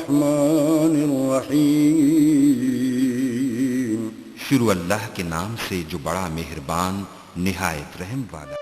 الرحمن الرحیم. شروع اللہ کے نام سے جو بڑا مہربان نہایت رحم والا.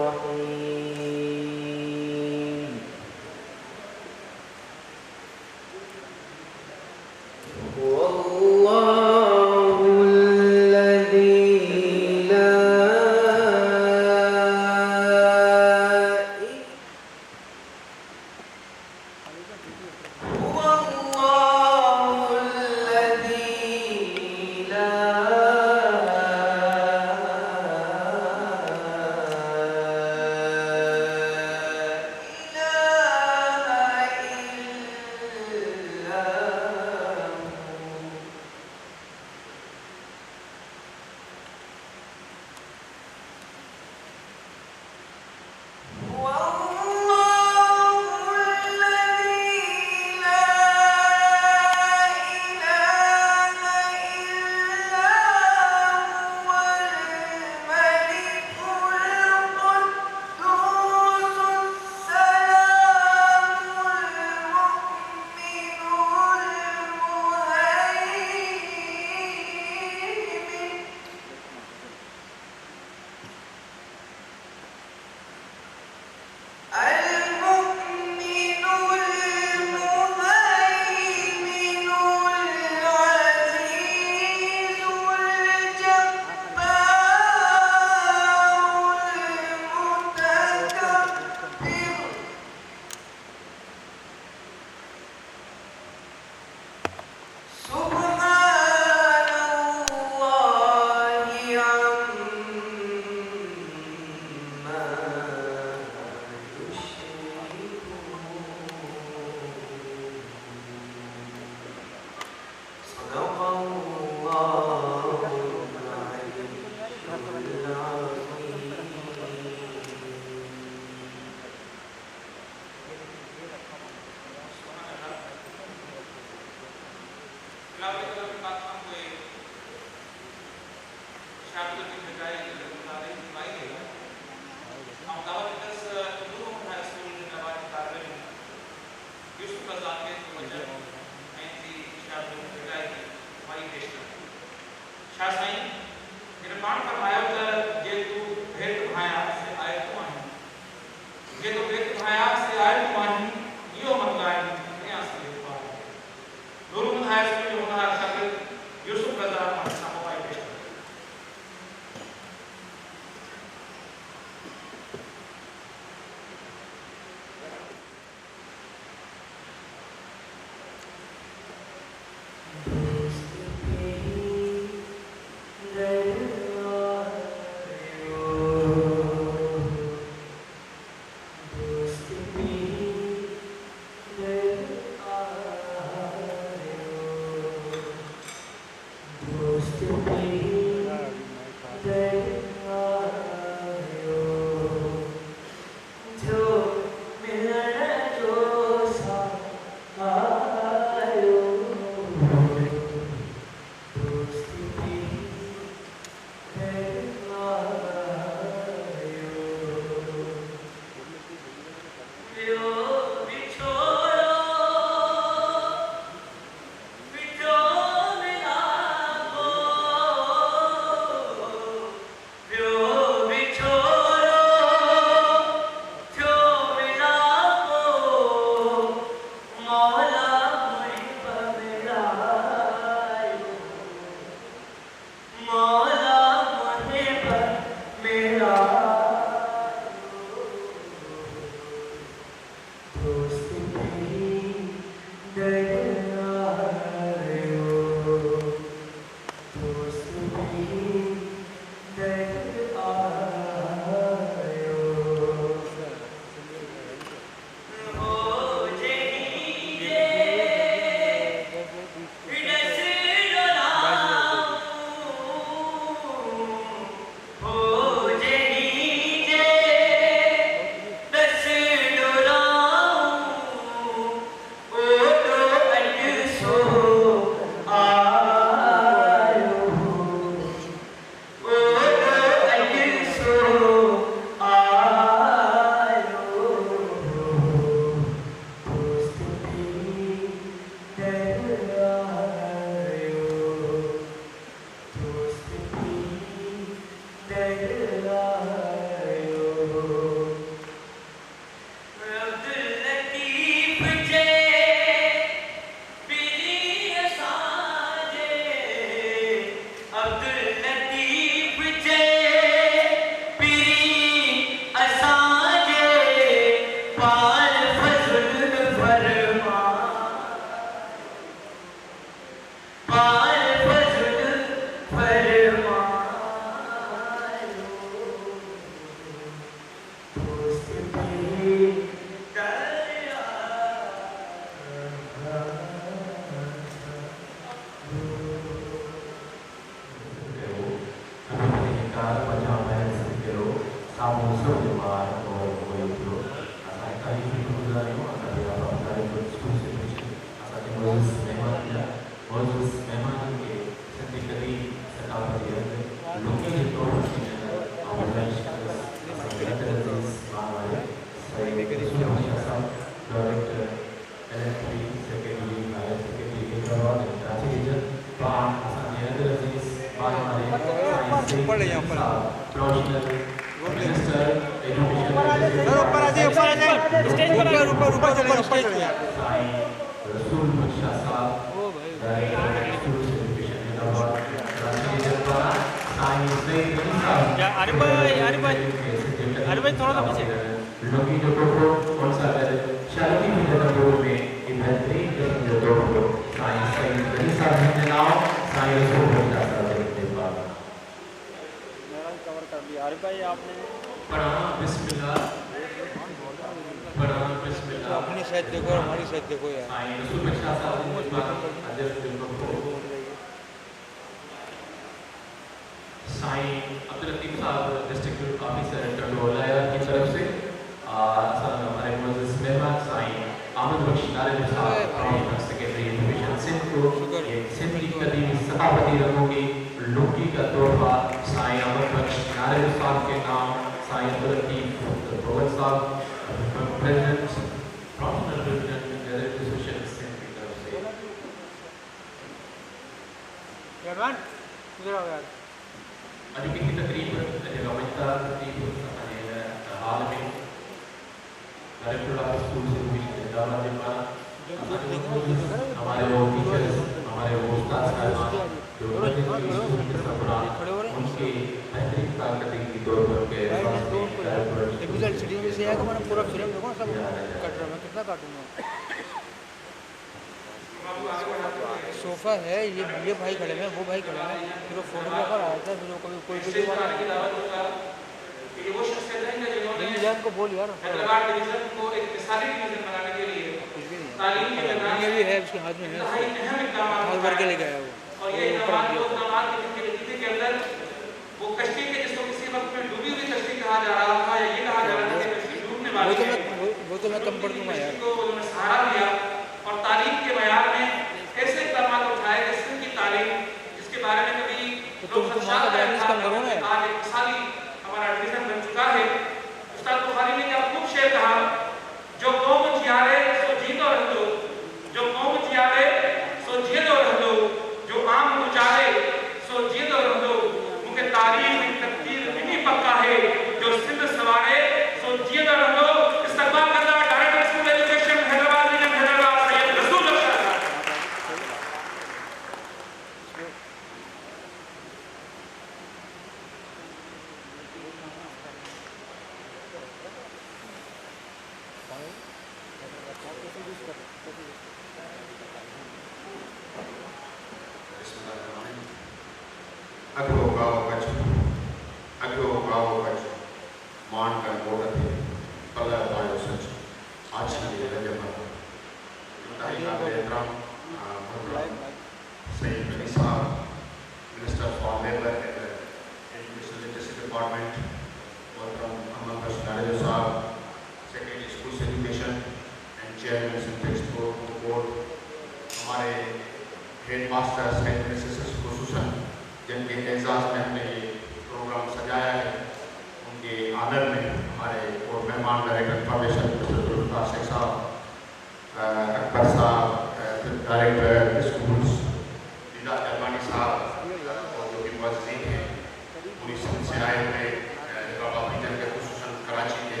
पुलिस से आए हुए हैदराबाद रीजन के खुसूसन कराची के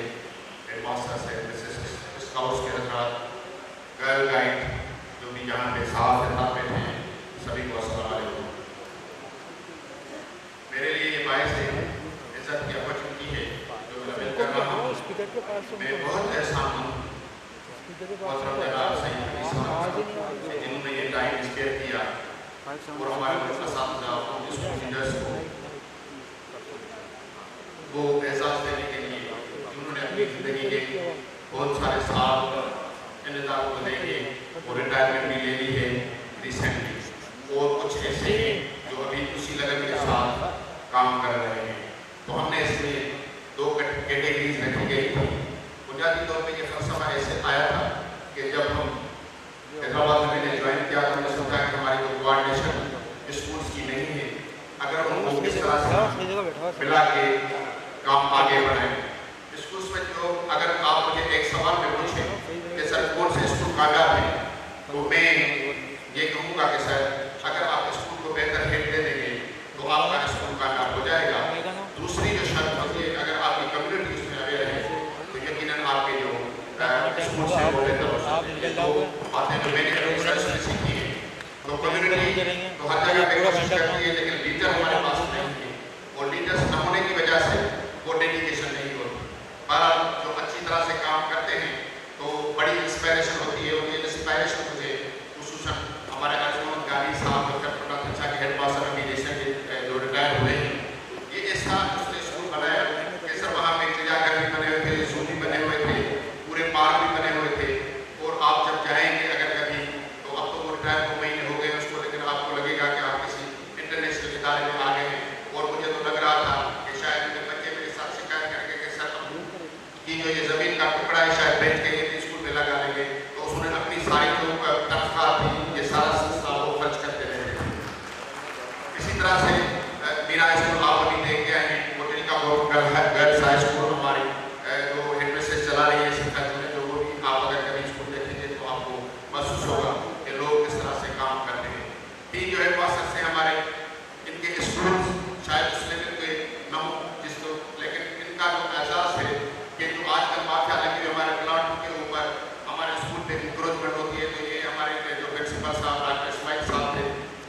हेडमास्टर से स्काउट्स के हजरात, गर्ल गाइड जो भी यहाँ पे साथ में हैं, सभी को अस्सलाम वालेकुम। मेरे लिए ये बायस है इज्जत की अपॉर्चुनिटी है जो मैं अवेल कर रहा हूँ। मैं बहुत एहसान हूँ मोहतरम जनाब सईद अली साहब जिन्होंने ये टाइम स्पेयर किया और हमारे मुल्क असातिज़ा और स्कूल लीडर्स को वो एहसास देने के लिए जिन्होंने अपनी ज़िंदगी के बहुत सारे साल इंतज़ार को देखे और रिटायरमेंट भी ले ली है रिसेंटली, और कुछ ऐसे हैं जो अभी उसी लगन के साथ काम कर रहे हैं। तो हमने इसमें दो कैटेगरीज रखी गई थी। बुनियादी तौर पे ये फलसफा ऐसे आया था कि जब हम हैदराबाद में मैंने ज्वाइन किया तो हमने सोचा कि हमारी जो कोऑर्डिनेशन स्कूल्स की नहीं है, अगर उनको किस तरह से मिला के काम आगे बढ़ाएं। स्कूल्स में जो अगर आप मुझे एक सवाल में पूछें कि सर कौन से स्कूल कामयाब है, तो मैं ये कहूँगा कि सर अगर आप स्कूल को बेहतर हेड दे देंगे तो आपका स्कूल कामयाब हो जाएगा। दूसरी जो शर्त होती है, अगर आपकी कम्युनिटी उसमें अवेयर है तो यकीनन आपके जो स्कूल से वो बेहतर हो सकते हैं। तो बातें जो मैंने रिसर्च में सीखी है, तो कम्युनिटी तो हर जगह पे कोशिश करती है, लेकिन लीडर हमारे पास नहीं है, और लीडर्स न होने की वजह से वो डेडिकेशन नहीं होती। पर जो अच्छी तरह से काम करते हैं तो बड़ी इंस्पायरेशन होती है, और ये इंस्पायरेशन मुझे खुसूसन हमारे अर्जुन गाली साहब जो कटरा अच्छा के हेडमास्टर अभी रिसेंटली जो रिटायर हुए हैं, ये ऐसा उसने स्कूल बनाया कि सर वहाँ पे चिड़ियाघर भी बने हुए थे, जू भी बने हुए थे, पूरे पार्क भी बने हुए थे। और आप जब जाएंगे अगर कभी, तो अब तो वो रिटायर 2 महीने हो गए उसको, लेकिन आपको लगेगा कि आप किसी इंटरनेशनल इदारे में आ गए हैं। और मुझे तो लग रहा था कि शायद मेरे बच्चे मेरे साथ शिकायत करेंगे कि सर कि जो ये ज़मीन का टुकड़ा है शायद बेच के ये स्कूल में लगा लेंगे। तो उसने अपनी सारी जो तनख्वाह थी ये सारा संस्था वो खर्च करते रहे। इसी तरह से मेरा स्कूल आप अभी देख के आए हैं, मोटरी का गर्ल्स हाई स्कूल हमारी जो हेडमिस्ट्रेस चला रही है शिक्षा में, जो वो भी आप अगर कभी स्कूल देखेंगे तो आपको महसूस होगा कि लोग किस तरह से काम करते हैं। तीन जो हेडमास्टर से हमारे, इनके स्कूल शायद उस लेवल पे न हो जिसको, लेकिन इनका जो एहसास है कि जो आजकल माफिया लगी हुई हमारे प्लाट के ऊपर हमारे स्कूल पे इंक्रोचमेंट होती है, तो ये हमारे जो प्रिंसिपल साहब डॉक्टर इस्माइल साहब थे,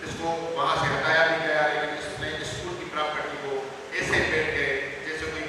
इसको वहाँ से हटाया भी गया, लेकिन इसने स्कूल की प्रॉपर्टी को ऐसे बैठ गए जैसे कोई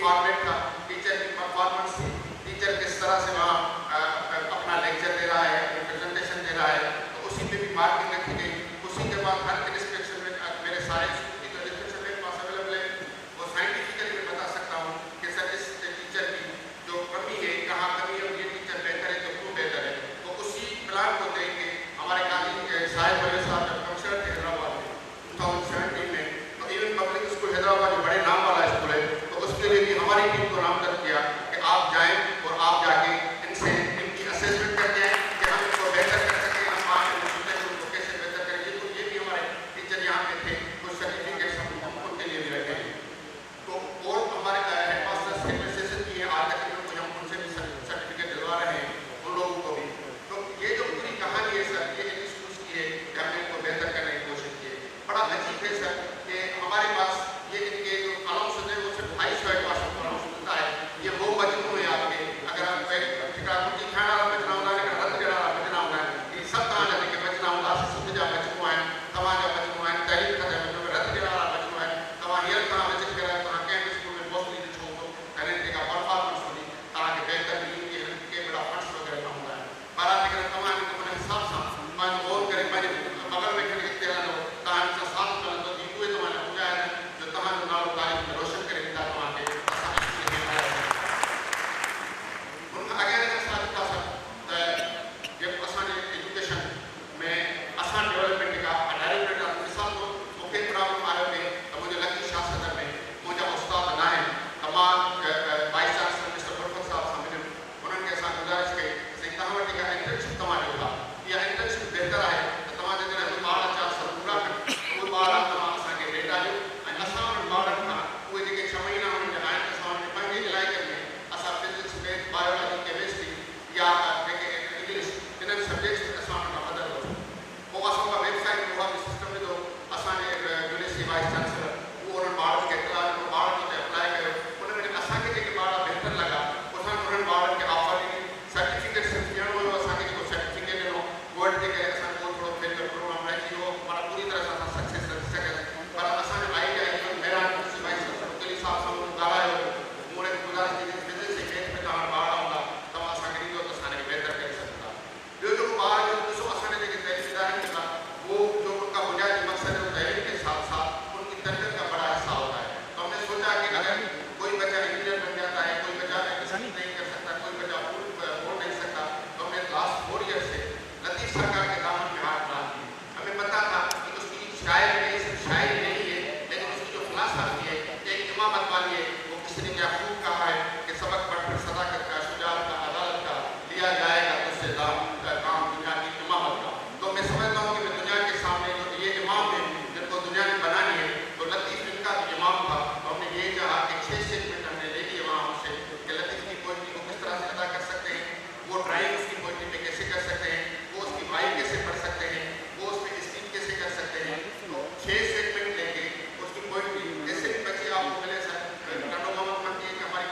फॉर्मेट था, टीचर की परफॉर्मेंस थी, टीचर किस तरह से वहाँ अपना लेक्चर दे रहा है, अपनी प्रेजेंटेशन दे रहा है, तो उसी पे भी मार्किंग रखी गई। उसी के बाद हर इंस्पेक्शन में मेरे सारे स्कूल की जो इंस्पेक्शन मेरे पास अवेलेबल है, वो साइंटिफिकली मैं बता सकता हूँ कि सर इस टीचर की जो कमी है, कहाँ कमी है, ये टीचर बेहतर है तो क्यों बेहतर है। तो उसी प्लान को देख के हमारे गांधी साहिब वाले साहब जब कमिश्नर थे हैदराबाद में 2017 में, तो इवन पब्लिक स्कूल हैदराबाद जो बड़े नाम वाला स्कूल है, तो उसके लिए भी हमारी टीम को नामजद किया कि आप जाएं और आप जाके इनसे इनकी असेसमेंट करके आएं कि हम इनको बेहतर कर सकें, हम आगे उनको कैसे बेहतर करेंगे। तो ये भी हमारे टीचर यहाँ पे थे, कुछ सर्टिफिकेट्स हम उनके लिए भी रखे हैं। तो और हमारे हेड मास्टर्स के मैसेज भी हैं, आज तक इनको हम उनसे भी सर्टिफिकेट दिलवा रहे हैं उन लोगों को भी। तो ये जो पूरी कहानी है सर, ये इन स्कूल्स की है कि हमने इनको बेहतर करने की कोशिश की है। बड़ा अजीब है सर कि हमारे पास ये इनके जो अलाउंस होते हैं वो सिर्फ 250 एडवांस अलाउंस होता है। ये वो मजमू है आपके, अगर आप ठिकाना कुछ खाना बचना होना है, रद्द करना बचना होना है, ये सब कहाँ जाने के बचना होना है, सिद्ध जा बचना है, तमाम जा बचना है, तहरीर का बचना है, रद्द करना बचना है, तमाम हियर कहाँ विजिट करा है, कहाँ कैंपस स्कूल में बहुत लीड छो तो टैलेंट का परफॉर्मेंस होगी, कहाँ के बेहतर लीड के बड़ा फंड्स वगैरह का होता है। बारात के तमाम को मैंने हिसाब साफ मान और करे मैंने बगल में खड़े तेरा नो कहाँ से साथ चल तो जीतुए तो मैंने पूछा है जो तमाम नालों तारीख में रोशन करे दिया तो आके उनका अगेन एक साथ था सर जब आसान एजुकेशन में आसान डेवलपमेंट का डायरेक्टर मिसाल तो मुख्य प्रॉब्लम आए थे तो मुझे लकी शासक में मुझे उस्ताद बनाए तमाम वाइस चांसलर मिस्टर प्रोफेसर साहब सामने उन्होंने के साथ गुजारिश की से कहावत का इंटर्नशिप तमाम होगा या इंटर्नशिप बेहतर है तो तमाम जो है बाल चार साल पूरा कर वो बाल तमाम असांखे डेटा जो असां बालन का वो जेके 6 महीना उन्हनि जा आहिनि असां उन्हनि पंहिंजे इलाइक़े में असां फिजिक्स मैथ बायोलॉजी केमिस्ट्री या जेके इंग्लिश इन्हनि सब्जेक्ट्स में असां उन्हनि खां मदद वठूं। पोइ असां उहा वेबसाइट में उहा बि सिस्टम विधो असांजे यूनिवर्सिटी वाइस चांसलर उहो उन्हनि ॿारनि खे इतला ॾिनो, ॿारनि खे अप्लाई कयो, उन में असांखे जेके ॿार बहितर लॻा असां उन्हनि ॿारनि खे ऑफर ॾिनी, सर्टिफिकेट सिर्फ़ु ॾियणो हुयो, असांखे जेको सर्टिफिकेट ॾिनो वर्ड जे करे असां थोरो फेलियर प्रोग्राम रखी वियो, माना पूरी तरह सां असां सक्सेस रखी सघियासीं। पर असांजो आइडिया इहो महिरान यूनिवर्सिटी वाइस चांसलर मुतली साहब सां मूं ॻाल्हायो, मूं उन्हनि गुज़ारिश कई कि फिजिक्स ऐं मैथ में तव्हां ॿार हूंदा तव्हां असांखे ॾींदो त असां हिनखे बहितर करे सघंदा। ॿियो जेको ॿार जो ॾिसो असांजे जेके तहरीर था वो जो उनका बुनियादी मकसद है तहरीर के साथ साथ उनकी तरबियत का बड़ा हिस्सा होता है। तो हमने सोचा कि अगर कोई बच्चा इंजीनियर बन जाता है, कोई बच्चा मेडिसिन नहीं कर सकता, कोई बच्चा बोल नहीं सकता, तो हमने लास्ट 4 ईयर से लतीफ़ सरकार के दामन में हाथ डाल दिए। हमें पता था कि उसकी शायरी नहीं सिर्फ शायरी नहीं है, लेकिन उसकी जो फिलासफी है एक इमामत वाली है। वो किसी ने क्या खूब कहा है कि सबक पढ़कर सदाकत का, शुजाअत का, अदालत का लिया जाएगा तुझसे काम दुनिया की इमामत का। तो मैं समझता हूँ कि मैं दुनिया के सामने जो ये इमाम है जिनको दुनिया में बनानी है, तो लतीफ़ इनका भी इमाम था। तो हमने ये चाहा कि 6 स्टेटमेंट हमने ले लिए वहाँ हमसे कि लतीफ़ की पोइट्री को किस तरह से अदा कर सकते हैं, वो ड्राइंग उसकी पोइट्री पे कैसे कर सकते हैं, वो उसकी वाइफ कैसे पढ़ सकते हैं, वो उस पर स्पीच कैसे कर सकते हैं। तो 6 सेगमेंट लेके उसकी पोइट्री जैसे भी बच्चे आपको मिले सर, मोहम्मद की हमारी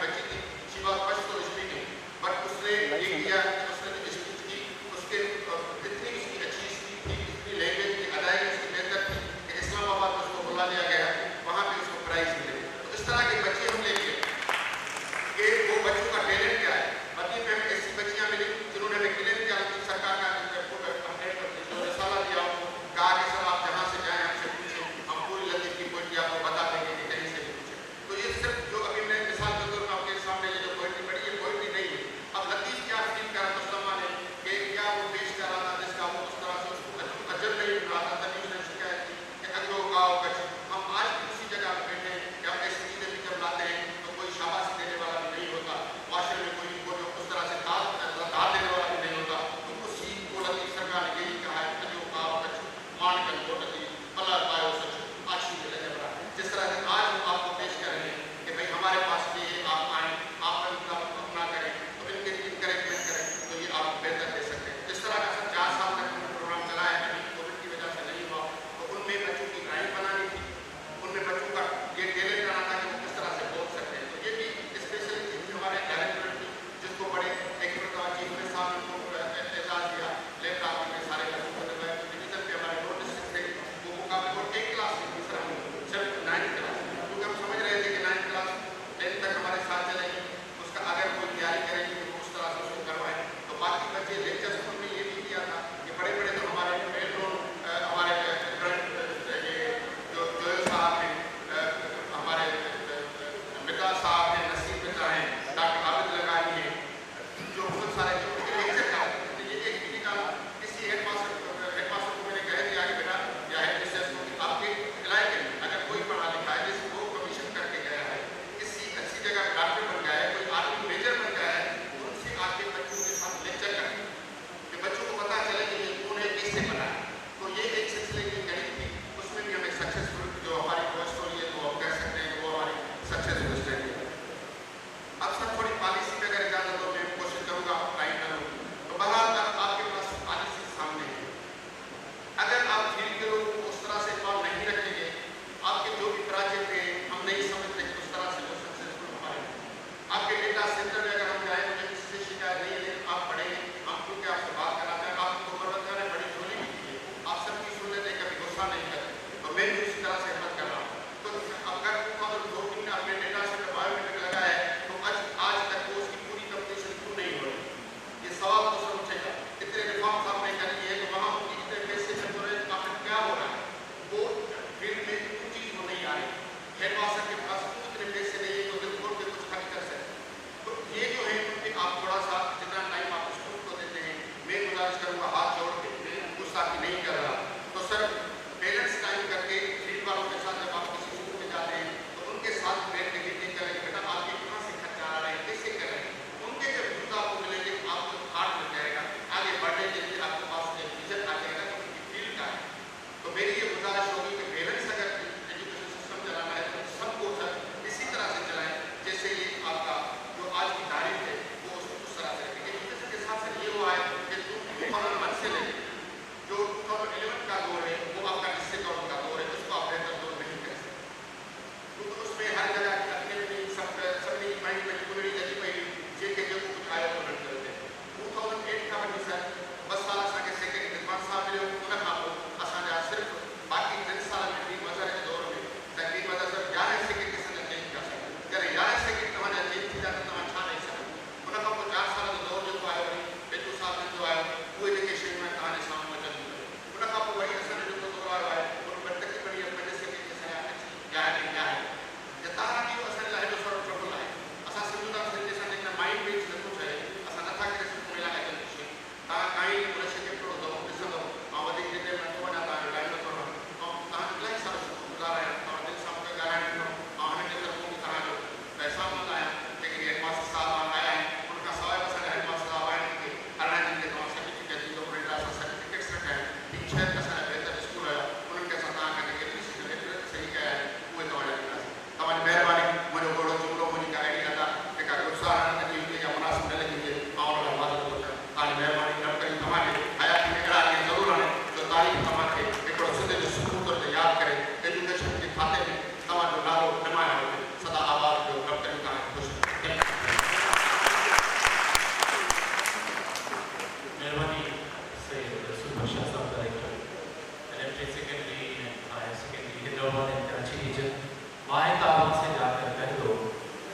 बाएं ताबा से जाकर कह दो,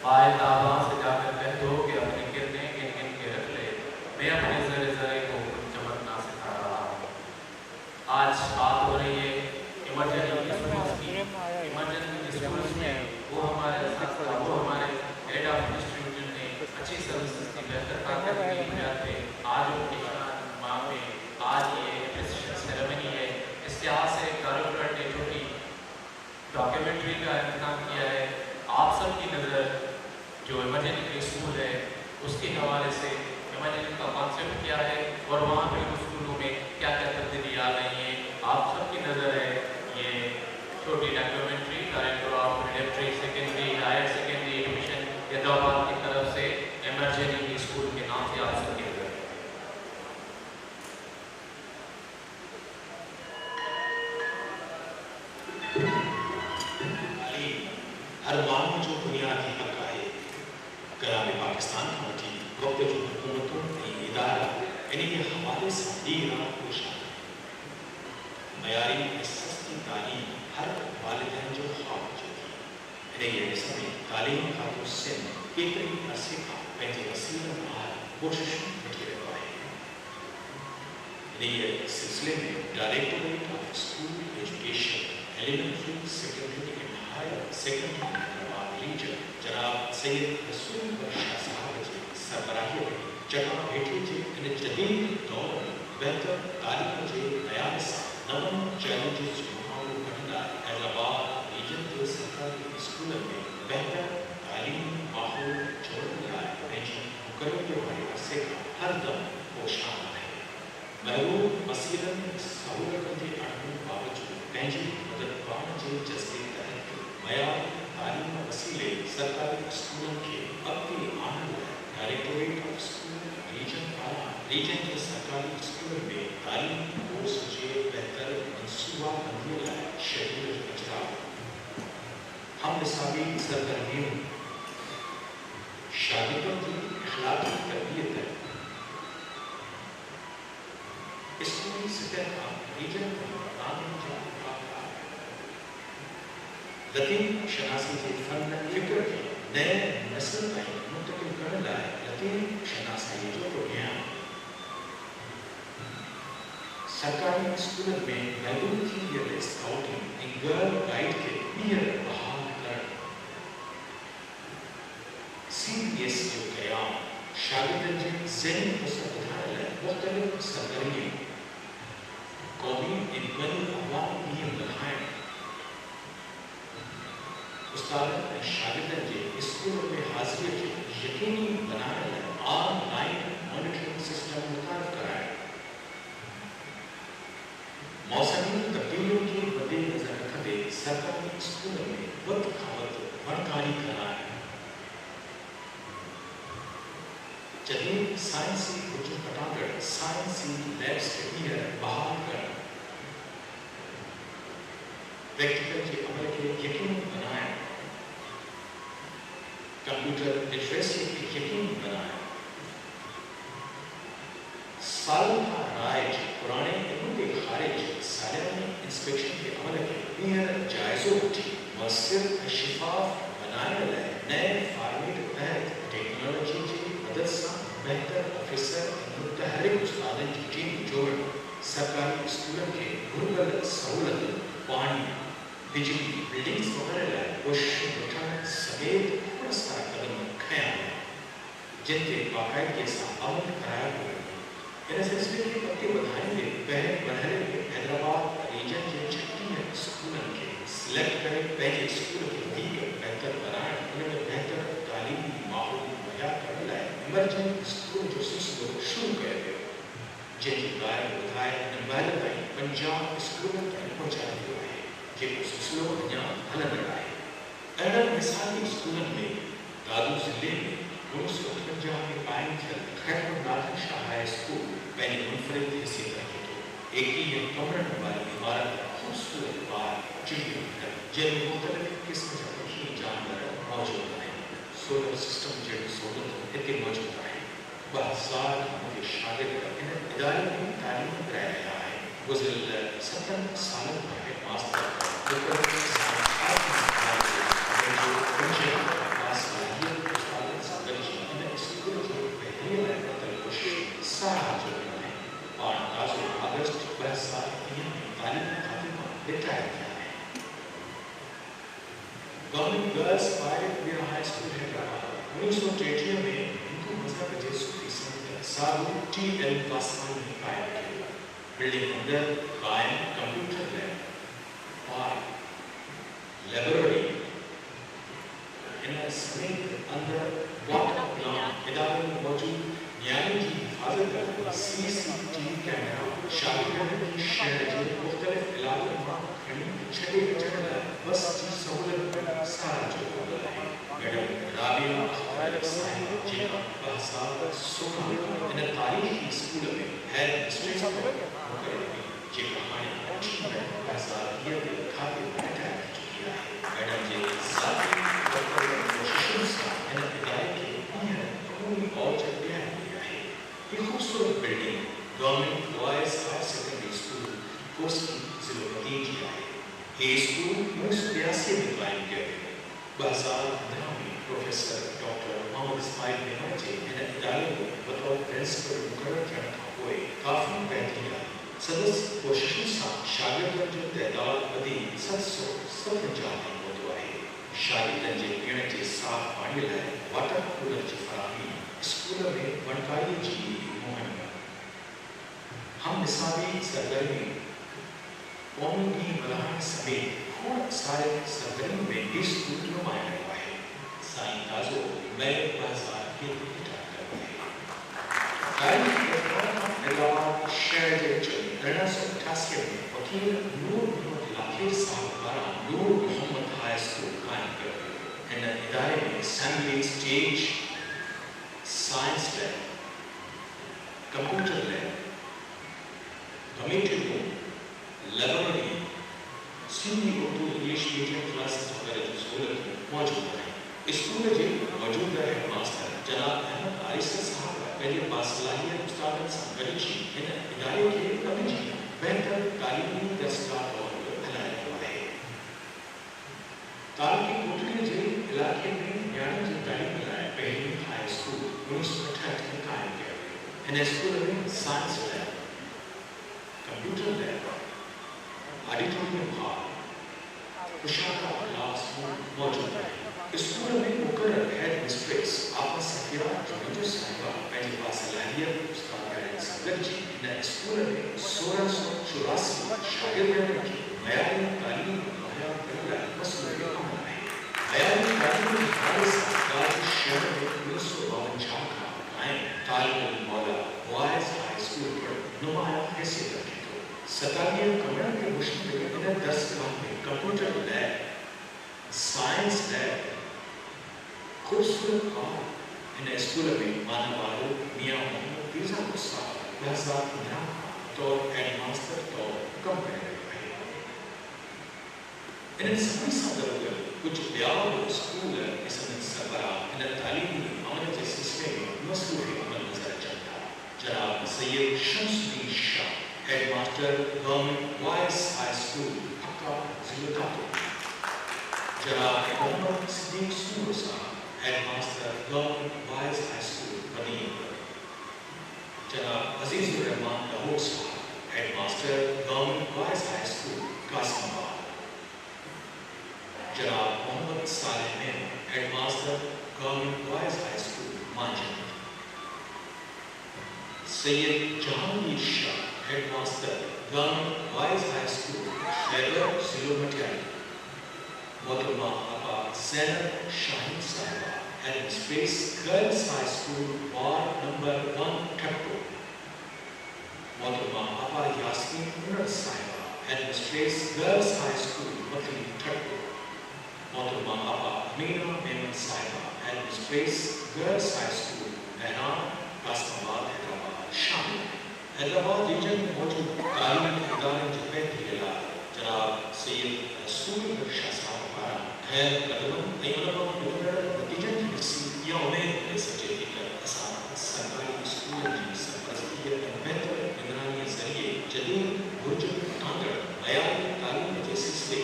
बाएं ताबा से जाकर कह दो कि अपनी किरणें गिन गिन के रख ले, मैं अपने जरे जरे को चमकना सिखा रहा हूँ। आज बात हो रही है इमरजेंसी स्कूल्स की। इमरजेंसी स्कूल्स में वो हमारे साथ, वो हमारे हेड ऑफ इंस्टीट्यूशन ने अच्छी सर्विसेज की बेहतर कारकर्दगी में थे। आज उनकी माँ में आज ये एप्रिसिएशन सेरेमनी है। इसके आज से कार्यक्रम ने छोटी डॉक्यूमेंट्री का इंतजाम किया है। आप सबकी नज़र जो इमरजेंसी स्कूल है उसके हवाले से इमरजेंसी का कॉन्सेप्ट क्या है और वहाँ पे स्कूलों में क्या क्या तब्दीली आ रही है, आप सबकी नज़र है ये छोटी documentary director of military secondary higher secondary admission Hyderabad की तरफ से इमरजेंसी स्कूल के नाम से आप सबकी नज़र है। हर मामले जो बुनियादी हक आहे कलाम पाकिस्तान की वक्त जो हुकूमतों इदारा इनके हवाले से दीना कोशिश मयारी सस्ती तालीम हर वालिदैन जो ख्वाब जो थी इन्हें ये समय तालीम का तो सिन केतरी अरसे का पंहिंजे वसीले मां कोशिश वठी रहियो आहे। इन्हें ये सिलसिले में directorate of school education elementary secondary secretary region जनाब सैयद रसूल शाह साहब जी सरबराही में जगह वेठे जे इन जदीद दौर में बेहतर तालीम जे नयाब सां नवन चैलेंजेस जो मुकाबलो करण लाइ हैदराबाद रीजन के सरकारी स्कूल में बेहतर तालीमी माहौल जोड़ण लाइ पंहिंजी मुक़ररी वारे अरसे खां हरदम कोशिश आहे। महबूब वसीलनि सहूलियतुनि जे अणण बावजूद पंहिंजी मददगार जे जज़्बे मयार तालीम वसीले सरकारी स्कूलों के अॻिते आणण लाइ डायरेक्टरेट ऑफ स्कूल रीजन पारां रीजन के सरकारी स्कूलों में तालीमी कोर्स जे बेहतर मनसूबाबंदीअ लाइ शेड्यूल इजरा हम निसाबी सरगर्मियों शागिर्दनि जी इख़लाक़ी तरबियत स्कूली सतह खां रीजन तालीम जा लतीफ़ शनासी के फन फिक्र के नए नस्ल ताईं मुंतकिल करण लाइ लतीफ़ शनासी जो प्रोग्राम सरकारी स्कूलों में महदूद थी वियल स्काउटिंग ऐं गर्ल गाइड के ॿीहर बहाल करण CBS जो क़याम शागिर्दनि जे ज़हनी हुस्न वधाइण लाइ मुख़्तलिफ़ सरगर्मियूं क़ौमी ऐं बनी अवामी ॾींहं मल्हाइण उस्तादनि ऐं शागिर्दनि जे स्कूल में हाज़िरीअ खे यकीनी बनाइण लाइ ऑनलाइन मॉनिटरिंग सिस्टम मुतारिफ़ कराइण मौसमी तब्दीलियों खे मद्देनज़र रखंदे सरकारी स्कूलनि में वधि खां वधि फनकारी कराइण जदीद साइंसी कुझु खटांदड़ साइंसी लैब्स खे ॿीहर बहाल करण प्रैक्टिकल के अमल के यकीनी बनाएं कंप्यूटर लिटरेसी के यकीनी बनाएं सालों का राइज पुराने इल्म के खारिज सालियानी इंस्पेक्शन के अमल के ॿीहर जायज़ो वठी मुअस्सिर ऐं शिफ़ाफ़ बनाइण लाइ नए फॉर्मेट तहत टेक्नोलॉजी जी मदद सां बेहतर ऑफिसर ऐं मुतहरिक उस्तादनि जी टीम जोड़ण सरकारी स्कूलनि खे घुरियल सहूलियत पाणी बिजली बिल्डिंग्स वगैरह लाइ कोशिशूं वठण समेत खोड़ सारा कदम खंया विया जिन ते बाक़ाइदगी सां अमल करायो पियो वञे। इन सिलसिले खे अॻिते वधाईंदे पहिरें मरहले में हैदराबाद रीजन जे 36 स्कूलनि खे सिलेक्ट करे पंहिंजे स्कूल खे वधीक बहितर बनाइण उन में बहितर तालीमी माहौल मुहैया करण लाइ इमरजेंसी स्कूल जो सिलसिलो शुरू कयो वियो जंहिंजी ॻाल्हि ॿुधाए हिन महिल ताईं 50 स्कूलनि ताईं पहुचायो वियो आहे जेको सिलसिलो अञा हलंदड़ आहे। अहिड़नि मिसाली स्कूलनि में दादू ज़िले में 1958 में क़ाइमु थियल ख़ैरुन्नाथ शाह हाई स्कूल पंहिंजी मुनफ़रिद हैसियत रखे थो। 21 कमरनि वारी इमारत ख़ूबसूरत बाग चिड़ियूं जंहिंमें मुख़्तलिफ़ क़िस्म जा पखी जानवर मौजूद आहिनि। सोलर सिस्टम जहिड़ी सहूलियतूं हिते मौजूद आहिनि। 2000 खां वधीक शागिर्द इन इदारे में तालीम कराए रहिया आहिनि। गुज़िरियल 7 सालनि खां हेडमास्टर गर्ल्स प्राइवेट मेरा हाई स्कूल हैदराबाद 1933 में हिंदू मजहब के सूफी संत साधु टी.एल. वासवानी ने कायम किया। बिल्डिंग अंदर कायम कंप्यूटर लैब और लाइब्रेरी इन समेत अंदर वाटर प्लांट इदारे में मौजूद न्यायालय की हिफाजत कर CCTV कैमरा शागिर्दों की शहर के मुख्तलिफ इलाकों में खड़ी छठे चढ़ा बस की सहूलत पर सारा जो होता है। मैडम राबिया अख्तर साहिबा जी का बहसा सुना इन तारीखी स्कूल में है स्ट्रेस पर मुकर्रर जी कहानी ठीक है ऐसा ये खाते बैठा चुकी है। मैडम जी साथी डॉक्टर कोशिश का इन इदारे के पूरी और चलते हैं। ये खूबसूरत building government boys higher secondary school Koski जिले में किया है। ये स्कूल 1982 में कायम किया गया। 2015 में प्रोफेसर डॉक्टर मोहम्मद इस्माइल नेमाची इन इदारे में बतौर प्रिंसिपल मुकर्रर करना हुए काफी बेहतरीन है। सदस्य कोशिशों से शागिर्दों की तादाद बढ़ी 757 होती है। शागिर्दों के पीने के साफ पानी लाए वाटर कूलर की फराहमी स्कूल में बनकारी जी मुहिम हम निसाबी सरगर्मी कौमी की मलाहन समेत खूब सारे सरगर्मी में भी स्कूल नुमाया हुआ है। साइन ताजो मैं बाजार के इकट्ठा करते हैं। हैदराबाद शहर के चुन 1988 में वकील नूर मोहम्मद लाखीर साहब द्वारा नूर मोहम्मद हाई स्कूल कायम किया गया। इन इदारे में assembly stage science lab computer lab committee room library Sindhi Urdu English medium classes वगैरह की सहूलत मौजूद है। स्कूल के मौजूदा हेडमास्टर जनाब अहमद आरिसा साहब पहले बासलाहियत उस्ताद संगठन इन इदारे के कमेटी बेहतर तालीमी दस्तार और फैलाया हुआ है। तालीमी कोटली के इलाके में न्याणी की तालीम लाए पहली हाई स्कूल 1968 में कायम किया गया। इन स्कूल में science lab computer lab auditorium hall कुशाका क्लासरूम मौजूद है। स्कूल में मुकर्रर हेड मिस्ट्रेस आपा सफीरा जुनैद साहिबा पहली बासलाहियत उस्ताद संगठन जी इन स्कूल में 1684 शागिर्दों की मयारी तालीम मुहैया करना मसले अमल है। मयारी तालीम के हवाले से आज शहर में 1952 का कायम तालिम मौला बॉयज हाई स्कूल पर नुमाया हैसियत रखी। 27 कमरे के मुश्किल इन 10 में कंप्यूटर लैब साइंस लैब खूबसूरत और इन स्कूल में मानवालों मियाँ मोहम्मद पीजा मुस्ताफ 2015 तो हेडमास्टर तो कम कर रहे हैं। इन सभी संदर्भों कुछ ब्याह स्कूल इस सरबरा इन तालीमी अमल के सिलसिले में मसरूफ़ अमल नजर चलता। जनाब Syed Shamsuddin Shah headmaster government boys high school पक्का जिला जनाब मोहम्मद सिद्दीक सूर साहब headmaster government boys high school Madina. जनाब अजीजुर रहमान लाहौर साहब headmaster government boys high school Qasimabad. जनाब Mohammad Saleh Memon headmaster government boys high school Manjhi. Syed Jahangir Shah headmaster government boys high school Khyber जिला मटियाला। मोहतरमा आपा ज़ैनब शाहीन साहिबा headmistress girls high school ward number 1 ठट्टो। मोहतरमा आपा यास्मीन उमर साहिबा headmistress girls high school Makli Thatta. मोहतरमा आपा अमीना मेमन साहिबा headmistress girls high school Bahran Qasimabad Hyderabad शामिल है। हैदराबाद रीजन में मौजूद तालीमी इदारे के बेहतरीन जनाब सैयद रसूल शाह साहब द्वारा खैर कदम नतीजे की नसीब या उम्मीद सच्चे सरकारी स्कूल की सरपरस्ती बेहतर निगरानी जरिए जदीद बुर्ज तांगड़ मयारी तालीम के सिलसिले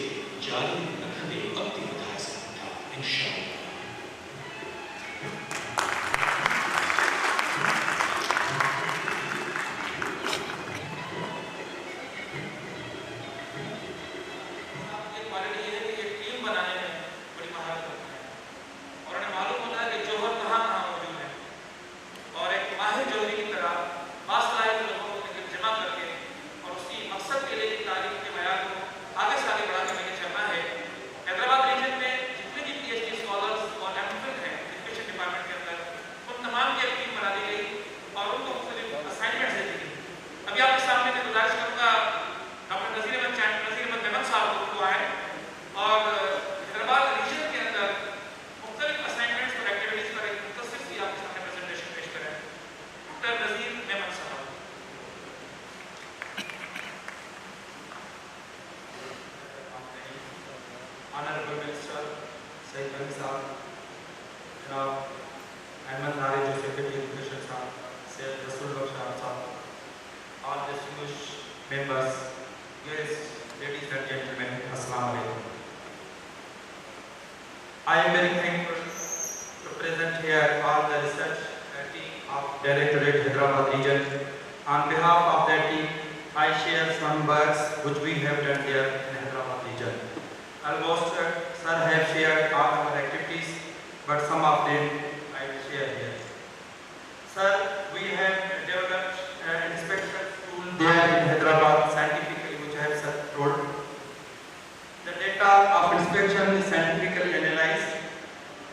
जारी रखने वक्त बता सकता इंशाअल्लाह। क्वालिटी ये है कि ये टीम बनाने में बड़ी महारत रफी साहब, जनाब अहमद नारे जो सेक्रेटरी एजुकेशन साहब, सैयद रसूल बख्श साहब, all distinguished members, yes, ladies and gentlemen, Assalamu alaikum. I am very thankful to present here all the research team of Directorate Hyderabad region. On behalf of that team, I share some words which we have done here in Hyderabad region. Almost sir have shared all our activities, but some of them I will share here. Sir, we have developed an inspection tool there in Hyderabad scientifically, which I have sir told. The data of inspection is scientifically analyzed.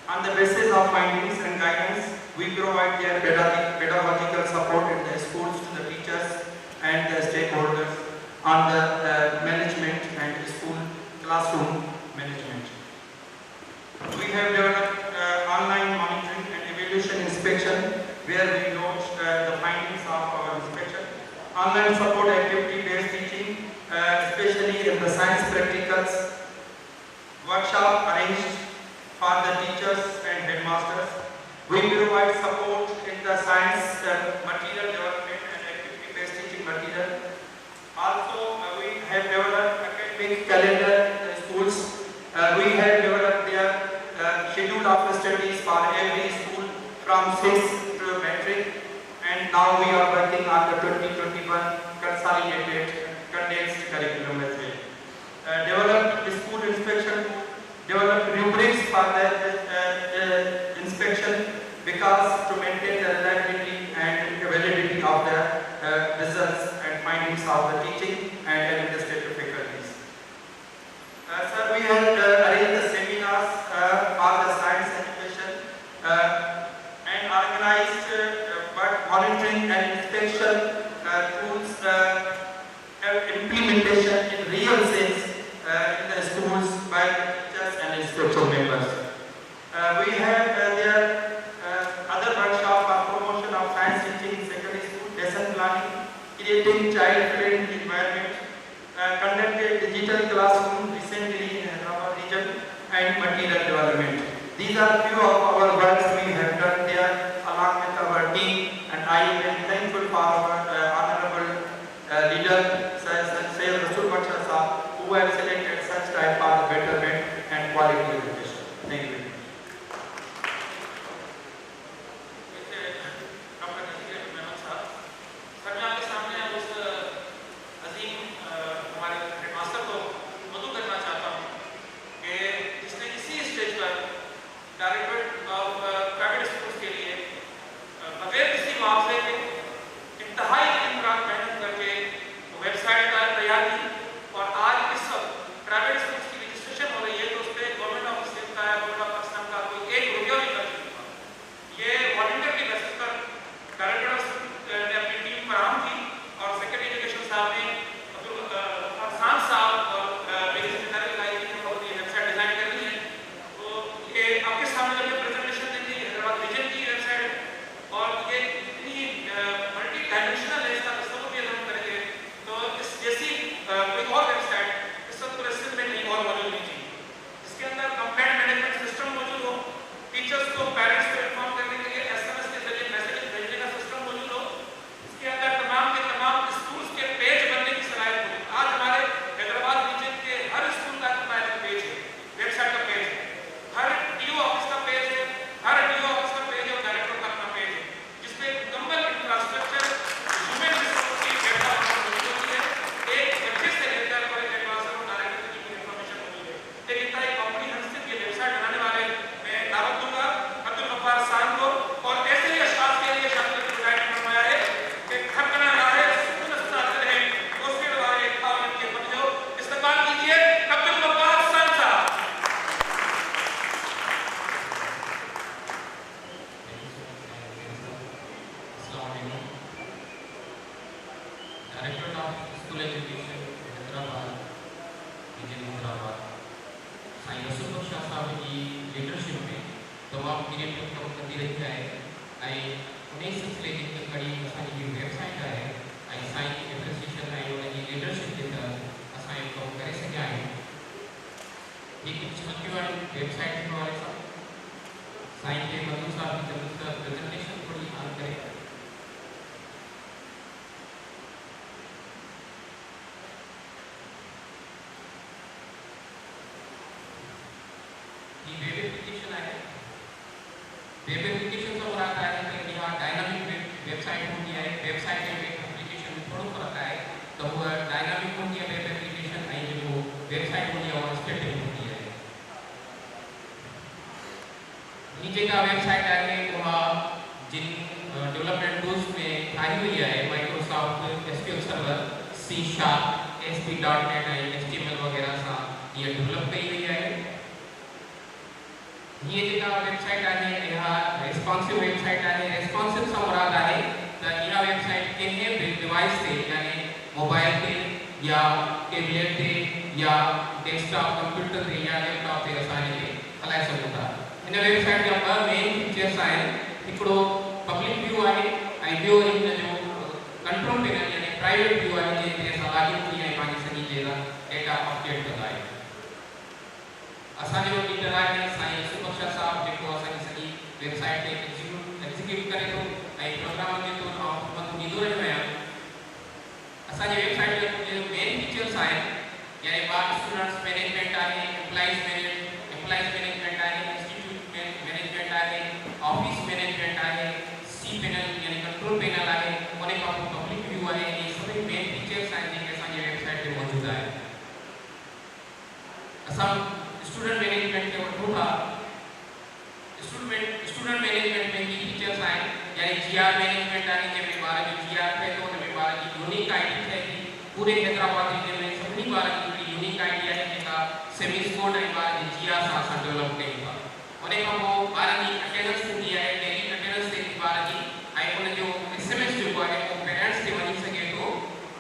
On the basis of findings and guidance, we provide their pedagogical support in the schools to the teachers and the stakeholders on the management and school classroom management. We have developed online monitoring and evaluation inspection where we note the findings of our inspection. Online support activity-based teaching, especially in the science practicals, workshop arranged for the teachers and headmasters. We provide support in the science material development and activity-based teaching material. Also, we have developed academic calendar in the schools. We have developed their schedule of studies for every school from 6th to metric, and now we are working on the 2021 consolidated condensed curriculum as well. Developed school inspection, developed rubrics for the inspection because to maintain the reliability and validity of the results and findings of the teaching and administrative faculties. Sir, we have arranged the seminars for the science education and organized monitoring and inspection tools implementation in real sense in the schools by teachers and instructor members. We have their other workshop for promotion of science teaching in secondary school, lesson planning, creating child-friendly environment, conducted digital classroom recently in Hyderabad region, and material development. These are few of our works we have done there along with our team, and I am very thankful for our honorable leader, Sayyid Rasul Bachcha Sahab, who have selected such type of betterment and quality education. Thank you. Directorate of Sai के मधु साहब की तरफ से presentation थोड़ी on करें। ये web application है। Web application का मुराद है कि यहाँ डायनामिक वेबसाइट होती है। वेबसाइट में वेब एप्लीकेशन में थोड़ा फर्क है। तो वो डायनामिक होती है वेब एप्लीकेशन है, जो वेबसाइट होती है वो स्टैटिक होती है। नीचे का वेबसाइट है वहाँ जिन डेवलपमेंट टूल्स में आई हुई है Microsoft SQL server, C#, ASP.NET, HTML वगैरह सा ये डेवलप की हुई है। ये जगह वेबसाइट आहे यहाँ रेस्पॉन्सिव वेबसाइट आहे। रेस्पॉन्सिव सा मुराद आहे तो यह वेबसाइट के डिवाइस से यानी मोबाइल पे या टैबलेट पे या डेस्कटॉप कंप्यूटर पे या लैपटॉप पे असांखे हलाए सघूं था। इन वेबसाइट जा ॿ मेन फीचर्स आहिनि। हिकिड़ो पब्लिक व्यू आहे ऐं ॿियो हिन जो कंट्रोल पैनल यानी प्राइवेट व्यू आहे जंहिंते असां लॉगिन थी ऐं पंहिंजी सॼी डेटा अपडेट कंदा आहियूं। असांजो लीडर आहे साईं सुबक्षा साहब जेको असांजी सॼी वेबसाइट खे एग्जीक्यूट करे थो ऐं प्रोग्राम में तो मथो ॾींदो रहियो आहियां। असांजी वेबसाइट जो मेन फीचर्स आहिनि यानी ॿार स्टूडेंट्स मैनेजमेंट आहे, एम्प्लॉइज़ मैनेजमेंट आहे, इंस्टीट्यूट मैनेजमेंट आहे, ऑफिस मैनेजमेंट आहे, C पैनल यानी कंट्रोल पैनल आहे, उन खां पोइ पब्लिक व्यू आहे। ये सभई मेन फीचर्स आहिनि जेके असांजी वेबसाइट ते मौजूद आहे। असां स्टूडेंट मैनेजमेंट के वठूं था। स्टूडेंट मैनेजमेंट में की फीचर्स आहिनि यानी GR मैनेजमेंट आहे जंहिंमें ॿार जो GR थिए थो, हुन में ॿार जी यूनिक आईडी थिए थी। पूरे हैदराबाद रीजन में सभिनी ॿारनि जी हिकिड़ी यूनिक आईडी आहे जेका सेमी स्कोर्ड ऐं ॿार जी GR सां असां डेवलप कयूं था। उन खां पोइ ॿारनि जी अटेंडेंस थींदी आहे, डेली अटेंडेंस थिए थी ॿार जी ऐं उन जो SMS जेको आहे उहो पेरेंट्स ते वञी सघे थो,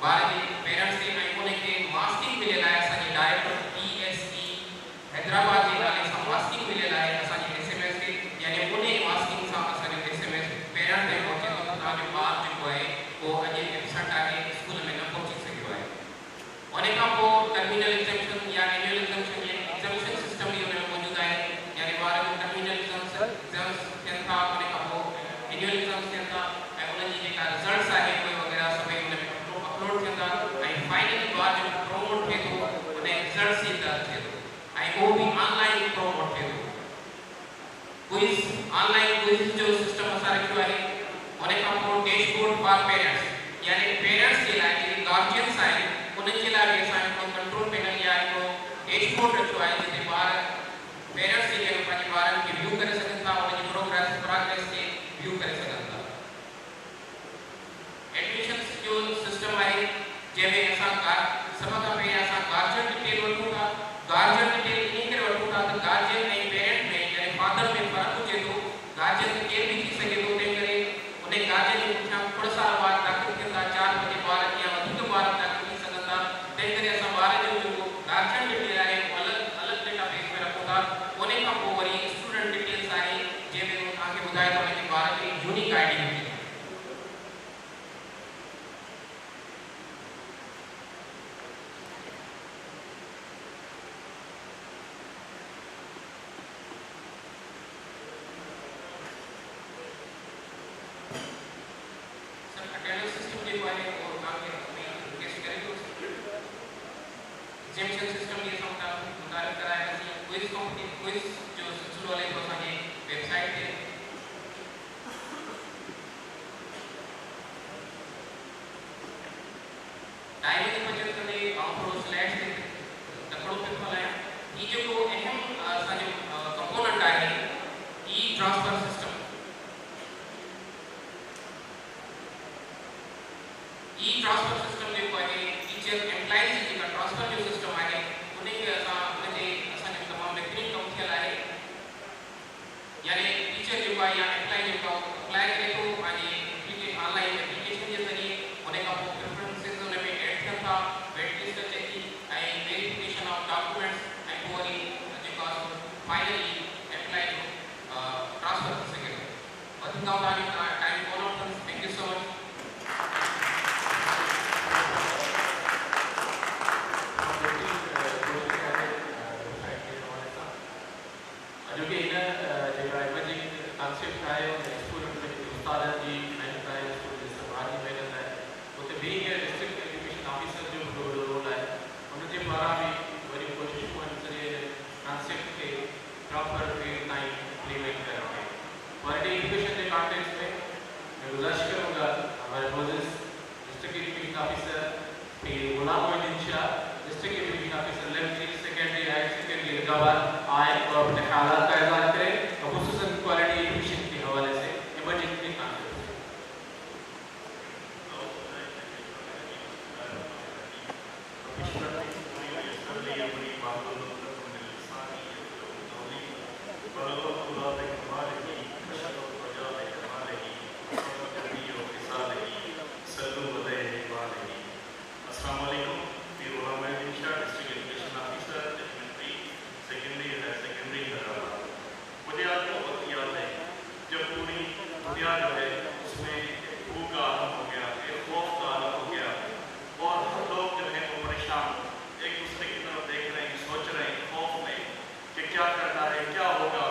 ॿार जे पेरेंट्स ते, ऐं उन खे मास्किंग मिलियल आहे असांजे डायरेक्टर PSE हैदराबाद जे नाले सां मास्किंग मिलियल आहे असांजी SMS खे, यानी उन मास्किंग सां असांजो SMS पेरेंट ताईं पहुचे थो त तव्हांजो ॿार जेको आहे उहो अॼु एबसेंट आहे, स्कूल में न पहुची सघियो आहे। उन खां पोइ टर्मिनल एग्ज़ामिशन या एनुअल एग्ज़ामिशन सिस्टम बि हुन में मौजूदु आहे यानी ॿार जो टर्मिनल एग्ज़ाम्स थियनि था, उन खां पोइ एनुअल एग्ज़ाम्स थियनि था ऐं उन्हनि जी जेका रिज़ल्ट्स आहे उहे वग़ैरह सभई हुन में अपलोड थियनि था ऐं फाइनली ॿार जो प्रोमोट थिए थो, उन रिज़ल्ट्स जी तरफ़ थिए थो ऐं उहो बि ऑनलाइन प्रोमोट थिए थो। क्विज़ ऑनलाइन क्विज़ जो सिस्टम असां रखियो आहे। उन खां पोइ डैशबोर्ड फॉर पेरेंट्स यानी पेरेंट्स जे लाइ जेके गार्जियंस आहिनि उन्हनि जे लाइ बि असां हिकिड़ो कंट्रोल पैनल या हिकिड़ो डैशबोर्ड रखियो आहे जिते ॿार पेरेंट्स जेके पंहिंजे ॿारनि खे व्यू करे सघनि था, उनजी प्रोग्रेस खे व्यू करे सघनि था। एडमिशन जो सिस्टम आहे जंहिंमें असां सभ खां पहिरियों असां गार्जियन डिटेल वठूं था। गार्जियन डिटेल इन करे वठूं था त गार्जियन ऐं पेरेंट में यानी फादर में फ़र्क़ु हुजे थो। गार्जियन केर बि थी सघे थो, तंहिं करे उन गार्जियन जे पुठियां खोड़ सारा ॿार दाख़िल थियनि था, 4-5 ॿार या वधीक ॿार दाख़िल थी सघनि था। तंहिं करे असां ॿार जो जेको गार्जियन डिटेल आहे उहो अलॻि डेटाबेस में रखूं था। उन खां पोइ वरी स्टूडेंट डिटेल्स आहे जंहिंमें उहो तव्हांखे ॿुधाए थो वञे ॿार खे यूनिक आईडी हुजे। अटेंडेंस सिस्टम जेको आहे उहो तव्हांखे रिक्वेस्ट करे थो। एग्ज़ामिनेशन सिस्टम जी असां मुतारिफ़ करायासीं। क्विज़ जो सिलसिलो हले थो असांजी वेबसाइट ते। टाइम जी बचत कंदे ऐं थोरो स्लाइड्स ते तकिड़ो पियो हलायां। ही जेको अहम असांजो कंपोनेंट आहे ई ट्रांसफर सिस्टम। ई ट्रांसफर सिस्टम जेको आहे टीचर एम्प्लॉइज़ जी जेका ट्रांसफर जो सिस्टम आहे उनखे असांजो तमामु बहितरीनु कमु थियल आहे। यानी टीचर जेको आहे या एम्प्लॉइ जेको अप्लाई करे थो पंहिंजी ऑनलाइन एप्लीकेशन जे ज़रिए, उन खां पोइ प्रेफरेंसिस हुन में एड थियनि था, वेट लिस्ट अचे थी ऐं वेरिफिकेशन ऑफ डॉक्यूमेंट्स ऐं पोइ वरी जेको आहे फाइनली एम्प्लॉइ जो ट्रांसफर थी सघे थो। वधीक तव्हांजो टाइम कोन वठंदुसि। Thank you so much. जो कि इन जेका emerging concept hai unde student ki ustadan ji mehnat hai student sabhani mehnat hai utte being a district education officer jo role hai unde je mara bhi badi koshish ko ansari concept ke proper way time implement karenge quality education के context में मैं गुजारिश करूँगा हमारे मोजिस district education officer पी Ghulam Mohiuddin Shah district education officer level 3 secondary higher secondary Hyderabad आए और अपने ख्यालात का इज़हार करें और खुसूसन क्वालिटी एजुकेशन के हवाले से इमरजेंसी कॉन्फ्रेंस क्या करना है, क्या होगा,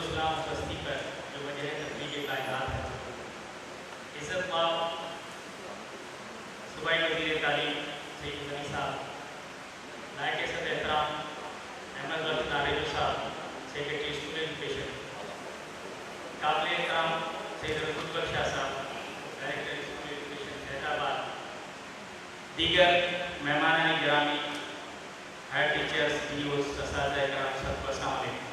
सलाम उस हस्ती पर जो वजह तकलीफ कायनात है। इज़्ज़त माँ सूबाई वज़ीर तालीम सैयद गनी साहब, नायक सदर एहतराम अहमद वक्त नारेजू साहब, सेक्रेटरी स्टूडेंट एजुकेशन, काबिल एहतराम सैयद रसूल बख्शा साहब, डायरेक्टर स्कूल एजुकेशन हैदराबाद, दीगर मेहमानान गिरामी, हेड टीचर्स, डीओस, असातिज़ा इकराम, सबको अस्सलाम वालेकुम।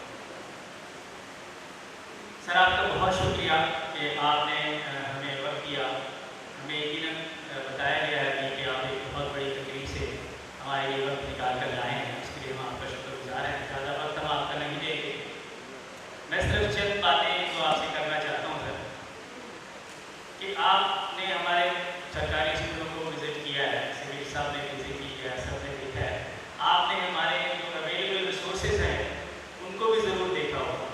सर आपका बहुत शुक्रिया कि आपने हमें वक्त दिया। हमें यकीनन बताया गया है कि आप एक बहुत बड़ी तकलीफ से हमारे लिए वक्त निकाल कर लाए हैं, इसके लिए हम आपका शुक्रगुजार हैं। ज़्यादा वक्त हम आपका नहीं देंगे। मैं सिर्फ चंद बातें जो आपसे करना चाहता हूँ सर, कि आपने हमारे सरकारी स्कूलों को विज़िट किया है, सिविल साहब ने विज़िट किया है, सब ने देखा है। आपने हमारे जो अवेलेबल रिसोर्सेज हैं उनको भी ज़रूर देखा होगा।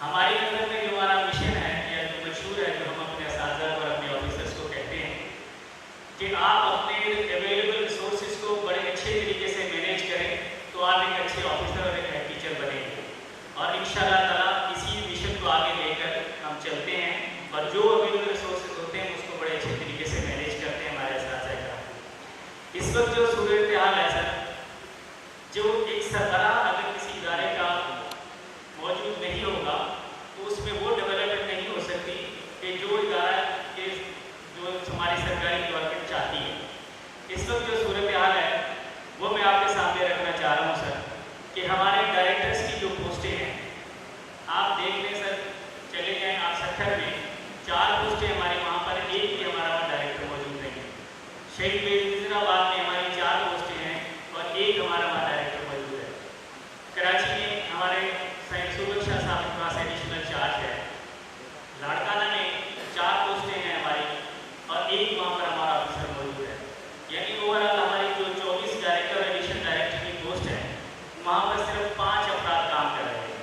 हमारी नज़र में जो हमारा मिशन है या जो मशहूर है, जो हम अपने असातिज़ा और अपने ऑफिसर्स को कहते हैं कि आप अपने अवेलेबल रिसोर्सेज को बड़े अच्छे तरीके से मैनेज करें तो आप एक अच्छे ऑफिसर और एक हेड टीचर बनेंगे। और इंशाअल्लाह ताला इसी मिशन को आगे लेकर हम चलते हैं और जो अवेलेबल रिसोर्सेज होते हैं उसको बड़े अच्छे तरीके से मैनेज करते हैं हमारे असातिज़ा का। इस वक्त जो सूरत हाल है सर, जो एक सरबराह अगर किसी इदारे का मौजूद नहीं होगा तो उसमें वो डेवलपमेंट नहीं हो सकती कि जो इदारा के जो हमारी सरकारी गवर्नमेंट चाहती है। इस वक्त जो सूरत हाल है वो मैं आपके सामने रखना चाह रहा हूँ सर, कि हमारे डायरेक्टर्स की जो पोस्टें हैं, आप देख लें सर, चले जाएँ आप सत्तर में 4 पोस्टें हमारी वहाँ पर, एक भी हमारा वहाँ डायरेक्टर मौजूद नहीं है। शहीद बेनज़ीराबाद में हमारी 4 पोस्टें हैं और एक हमारा वहाँ डायरेक्टर मौजूद है। कराची में हमारे सैयद सुबख्शा साहब के पास एडिशनल चार्ज है। लाड़काना में 4 पोस्टें हैं हमारी और एक वहाँ पर हमारा ऑफिसर मौजूद है। यानी ओवरऑल हमारी जो 24 डायरेक्टर और एडिशनल डायरेक्टर की पोस्ट है वहाँ पर सिर्फ 5 अफराद काम कर रहे हैं।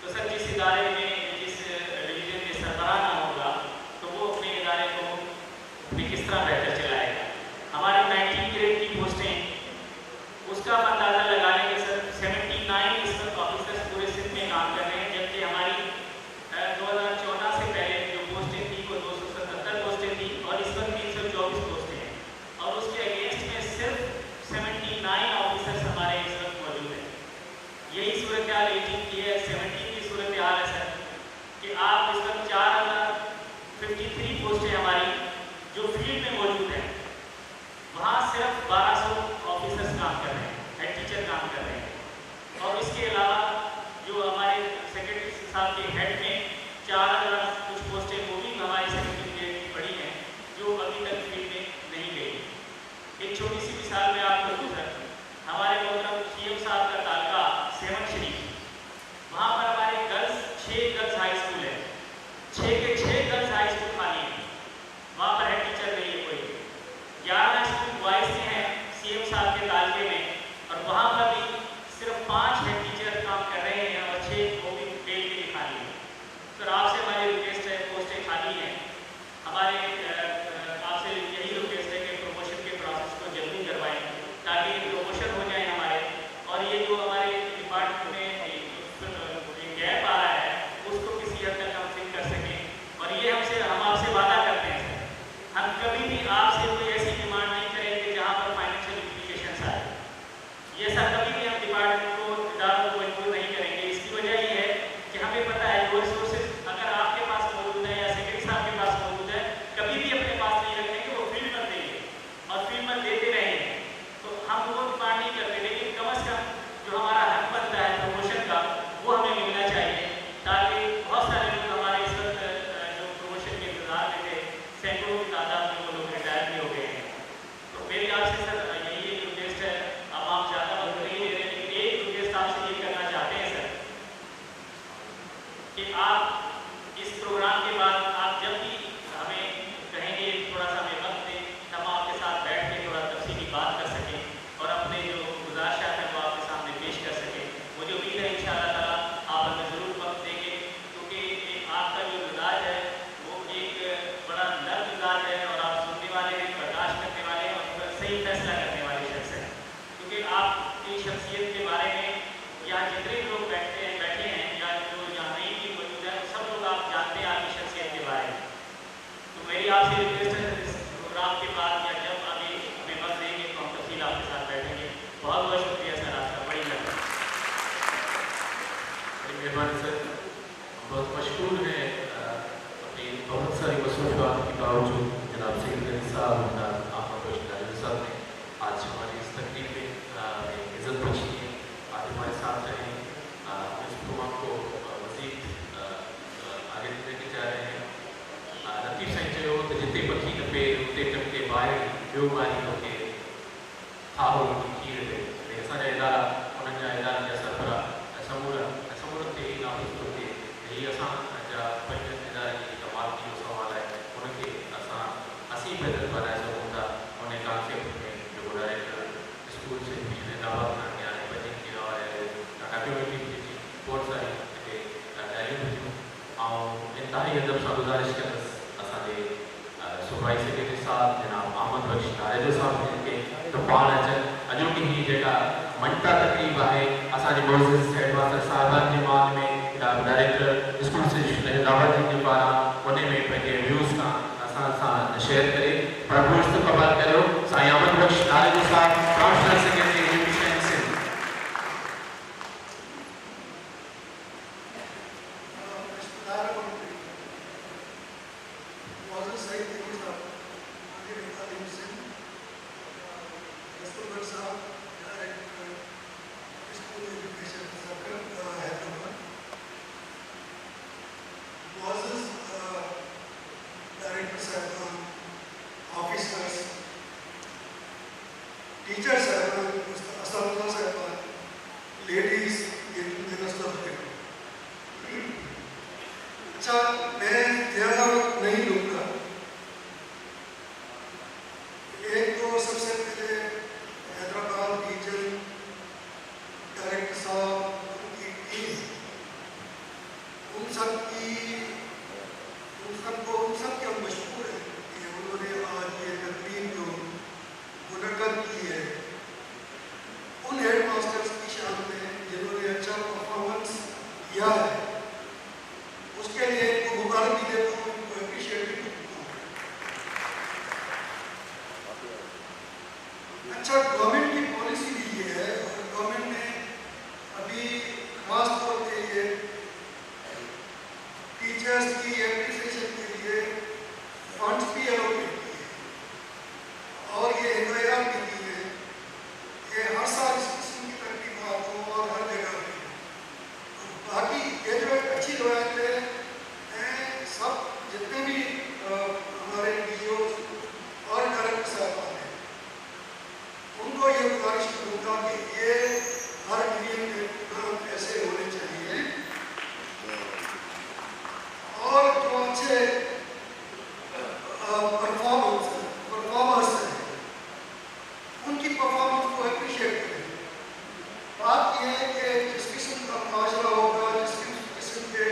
तो सर जिस इदारे में, जिस डिवीज़न में सरबराह ना होगा तो वो अपने इदारे को अपने किस तरह बेहतर चलाएगा। हमारी 19 ग्रेड की पोस्टें, उसका आप अंदाज़ा लगा लेंगे सर, 79 इस वक्त ऑफिसर्स पूरे सिंध में काम कर रहे हैं, जबकि हमारी 2014 से पहले जो पोस्टें थी वो 277 पोस्टें थी और इस वक्त 324 पोस्टें हैं और उसके अगेंस्ट में सिर्फ 79 ऑफिसर्स हमारे इस वक्त मौजूद हैं। यही सूरत हाल 18 की है। 17 की सूरत हाल है सर कि आप इस वक्त 4053 पोस्टें हमारी जो फील्ड में मौजूद हैं, वहाँ सिर्फ 1200 ऑफिसर्स काम कर रहे हैं, हेड टीचर काम कर रहे हैं। और इसके अलावा जो हमारे सेक्रेटरी साहब के हेड में 4000 कुछ पोस्टें वो भी हमारी सेक्रेटरी की पड़ी हैं जो अभी तक फील्ड में नहीं गई। एक छोटी सी मिसाल में आपको दूँ सर, हमारे मोहतरम सीएम साहब का तालका सेवन शरीफ, वहाँ पर हमारे गर्ल्स 6 गर्ल्स हाई स्कूल है, 6 के 6 गर्ल्स हाई स्कूल खाली हैं, वहाँ पर हेड टीचर नहीं है कोई। 11 स्कूल बॉयज़ के हैं सीएम साहब के तालके में और वहाँ पर भी सिर्फ 5 हेड टीचर काम कर रहे हैं और 6 वो भी पेड के लिए खाली हैं। सर आपसे हमारी रिक्वेस्ट है, पोस्टें खाली हैं, हमारे आपसे यही रिक्वेस्ट है कि प्रमोशन के प्रोसेस को जल्दी करवाएं ताकि प्रमोशन हो जाए हमारे, और ये जो हमारे डिपार्टमेंट में एक गैप आ रहा है उसको किसी हद तक हम फिल कर सकें। और ये हम आपसे वादा करते हैं सर, हम कभी भी आपसे कोई ऐसी डिमांड नहीं करेंगे जहाँ पर फाइनेंशियल इम्प्लीकेशंस आए। ये सर कभी भी हम डिपार्टमेंट को, इदारों को मजबूर नहीं करेंगे। इसकी वजह ये है कि हमें पता है जो रिसोर्सेज अगर आपके पास मौजूद है या सेक्रेटरी साहब के पास मौजूद है, कभी भी अपने पास नहीं रखेंगे, वो फील्ड पर देंगे और फील्ड पर देते रहेंगे। तो हम वो डिमांड नहीं करते, लेकिन कम अज़ कम जो हमारा हक बनता है प्रमोशन का वो हमें मिलना चाहिए, ताकि बहुत सारे लोग हमारे इस वक्त जो प्रमोशन के इंतजार में थे, सैकड़ों की तादाद में वो लोग रिटायर भी हो गए हैं। तो मेरी आपसे सर यही एक रिक्वेस्ट है, अब आप ज़्यादा वक्त नहीं ले रहे, लेकिन एक रिक्वेस्ट आपसे ये करना चाहते हैं सर कि आप इस प्रोग्राम के बाद आप जब भी हमें कहेंगे थोड़ा सा हमें वक्त दें, हम आपके साथ बैठ के थोड़ा तफसीली बात कर सकें और अपने जो गुजारिशात हैं वो आपके सामने पेश कर सकें। मुझे उम्मीद है इंशाअल्लाह ताला आप हमें ज़रूर वक्त देंगे, क्योंकि आपका जो मिजाज है वो एक बड़ा नर्म मिजाज है और आप सुनने वाले हैं, बर्दाश्त करने वाले हैं और सही फैसला करने वाले शख्स हैं। क्योंकि आपकी शख्सियत के बारे में यहाँ जितने लोग बैठे हैं या जो यहाँ ॿियो ॿारी तोखे खाओ रोटी खीर ते भई असांजा इदारा उन्हनि जा इदारनि जा सरबरा समूर ते ई नाफ़िज़ थो थिए हीअ असांजा पंज इदारनि जी जेका मालिकी जो सवाल आहे उनखे असीं बहितर बनाए सघूं था उन कॉन्सेप्ट में जेको डायरेक्टर स्कूल से दावा खणणु हाणे बचनि थी रहिया आहे डॉक्यूमेंट्री जेकी बहुत सारी हिते ॻाल्हियूं थियूं ऐं इंतिहाई अदब सां गुज़ारिश कंदुसि असांजे सूबाई सेक्रेटरी साहब जनाब अहमद बख्श नारेजो साहब जिनखे त पाण अचनि अॼोकी हीअ जेका मंटा तकरीब आहे असांजे मोज़िज़ हेडमास्टर साहिबान जे मान में डायरेक्टर स्कूल से दावत जे पारां उन में पंहिंजे व्यूज़ सां असां सां शेयर करे प्रभु इस्तक़बाल करियो साईं अहमद बख्श नारेजो साहब professional secretary education Sindh teachers साहबान साहबान लेडीज अच्छा मैं ज़्यादा वक्त नहीं लूँगा एक तो सबसे पहले हैदराबाद रीजन डायरेक्टर साहब उनकी टीम उन सब के हम मशहूर हैं कि उन्होंने आज ये तकरीब जो मुनक़्क़द की है उन हेड मास्टर्स की शान में जिन्होंने अच्छा परफॉर्मेंस किया है उसके लिए इनको मुबारक भी देता हूँ, उनको अप्रिशिएट भी करता हूँ। अच्छा गवर्नमेंट की पॉलिसी भी ये है और गवर्नमेंट ने अभी खास तौर पे ये टीचर्स की एप्रिसिएशन के लिए फंड्स भी एलोकेट किए और ये हिदायत भी दी है कि हर साल इस किस्म की तकरीबात हो और हर जगह पे बाकी ये जो एक अच्छी रवायतें हैं सब जितने भी हमारे डीओज और डायरेक्टर साहब हैं उनको ये गुजारिश करूँगा कि ये हर डिवीजन के प्रोग्राम ऐसे होने चाहिए और जो अच्छे परफॉर्मर्स हैं उनकी परफॉर्मेंस को अप्रिशिएट करें। बात यह है कि जिस किस्म का मुआशरा होगा जिस किस्म के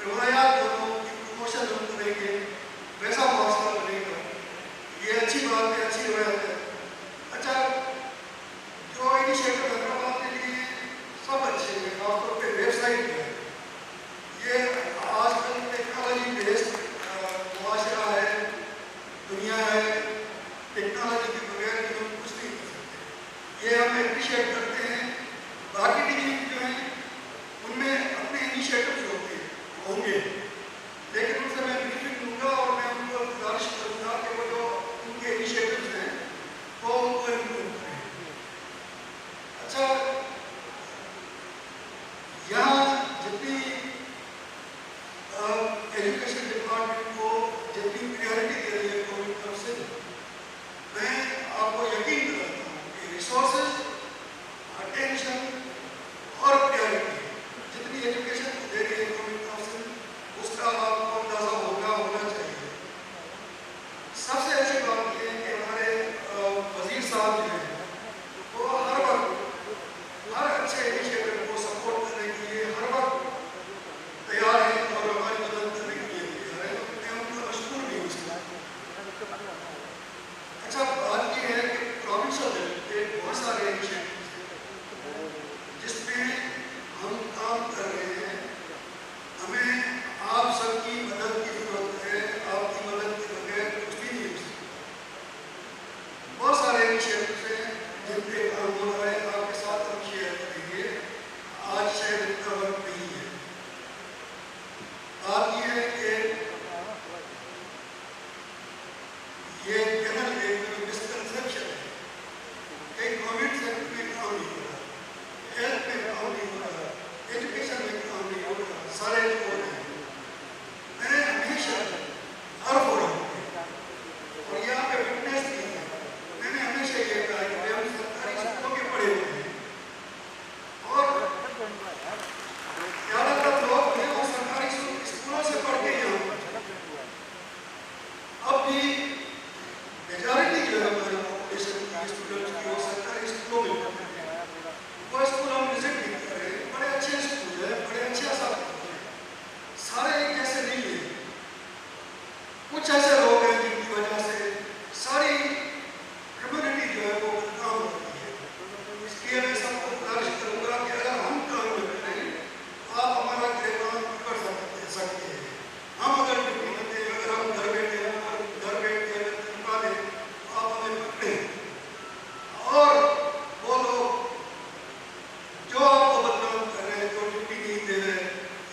रवायात दोनों की प्रमोशन हम करेंगे वैसा मुआशरा बनेगा। ये अच्छी बात है, अच्छी रवायत है। अच्छा जो इनिशिएटिव हैदराबाद के लिए सब अच्छे हैं, खासतौर पे वेबसाइट है ये आजकल टेक्नोलॉजी बेस्ड मुआशरा है, दुनिया है, टेक्नोलॉजी के बगैर भी हम कुछ नहीं कर सकते। ये हम अप्रिशिएट करते हैं। बाकी डिवीजन जो हैं उनमें अपने इनिशिएटिव होंगे लेकिन उनसे मैं ब्रीफिंग लूँगा और मैं उनको गुजारिश करूँगा कि वो जो उनके इनिशिएटिव हैं वो उनको इम्प्रूव करें। अच्छा यहाँ जितनी एजुकेशन डिपार्टमेंट को जितनी प्रायोरिटी दे रही है गवर्नमेंट तरफ से मैं आपको यकीन दिलाता हूँ कि रिसोर्सेज अटेंशन और प्रायोरिटी जितनी एजुकेशन को दे रही है गवर्नमेंट तरफ से उसका आपको अंदाजा होना चाहिए। सबसे अच्छी बात यह है कि हमारे वजीर साहब जो हैं वो हर वक्त हर अच्छे इनिशिएटिव को सपोर्ट करने के लिए हर वक्त तैयार हैं और हमारी मदद करने के लिए कुछ ऐसे लोग हैं जिनकी वजह से सारी कम्युनिटी जो है वो बदनाम हो रही है। इसलिए मैं सबको गुजारिश करूँगा कि अगर हम काम न करें आप हमारा गिरफ्तार कर सकते हैं। हम अगर ड्यूटी करते हैं, अगर हम घर बैठे हैं और घर बैठ के अगर तनख्वाह दें आप हमें पकड़ें, और वो लोग जो आपको बदनाम कर रहे हैं, जो ड्यूटी नहीं दे रहे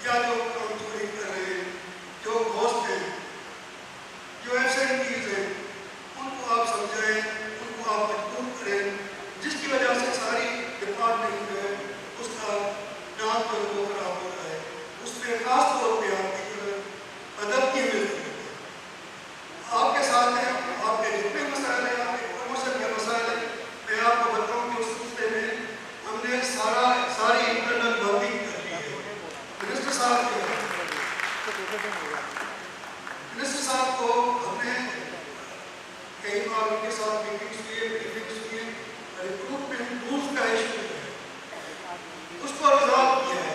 या जो काम चोरी कर रहे हैं, जो घोस्ट हैं, जो एब्सेंटीज हैं, उनको आप समझाएं, उनको आप मजबूर करें, जिसकी वजह से सारी डिपार्टमेंट जो है उसका नाम जो है वो खराब हो रहा है। उसमें खास तौर पर आपकी जो अदब की मिलती है आपके साथ हैं, आपके जितने मसाइल हैं, आपके प्रमोशन के मसाइल हैं, मैं आपको बताऊं कि उस सिलसिले में हमने सारी इंटरनल वर्किंग कर ली है। मिनिस्टर साहब जो है, मिनिस्टर साहब को हमने कई बार उनके साथ मीटिंग्स हुई है, ब्रीफिंग्स हुई है, रिक्रूटमेंट रूल्स का इशू है, उसको रिजॉल्व किया है,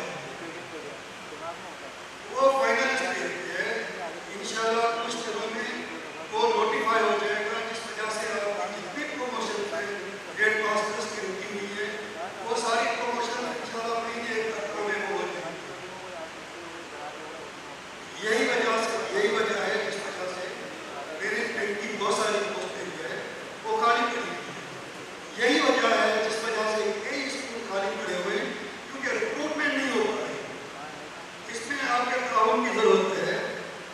वो फाइनल स्टेज पे है। इंशाल्लाह कुछ दिनों में वो नोटिफाई हो जाएगा, जिस वजह से आपकी जितनी प्रमोशन है ग्रेड मास्टर्स की रुकी हुई है वो सारी प्रमोशन इंशाल्लाह महीने एक तक में वो हो जाएगी। यही वजह है जिस वजह से मैनेजमेंट की बहुत सारी पोस्टें जो है वो खाली पड़ी हुई है। यही वजह है जिस वजह से कई स्कूल खाली पड़े हुए हैं, क्योंकि रिक्रूटमेंट नहीं हो पा रही। इसमें आपके ताउन की जरूरत है।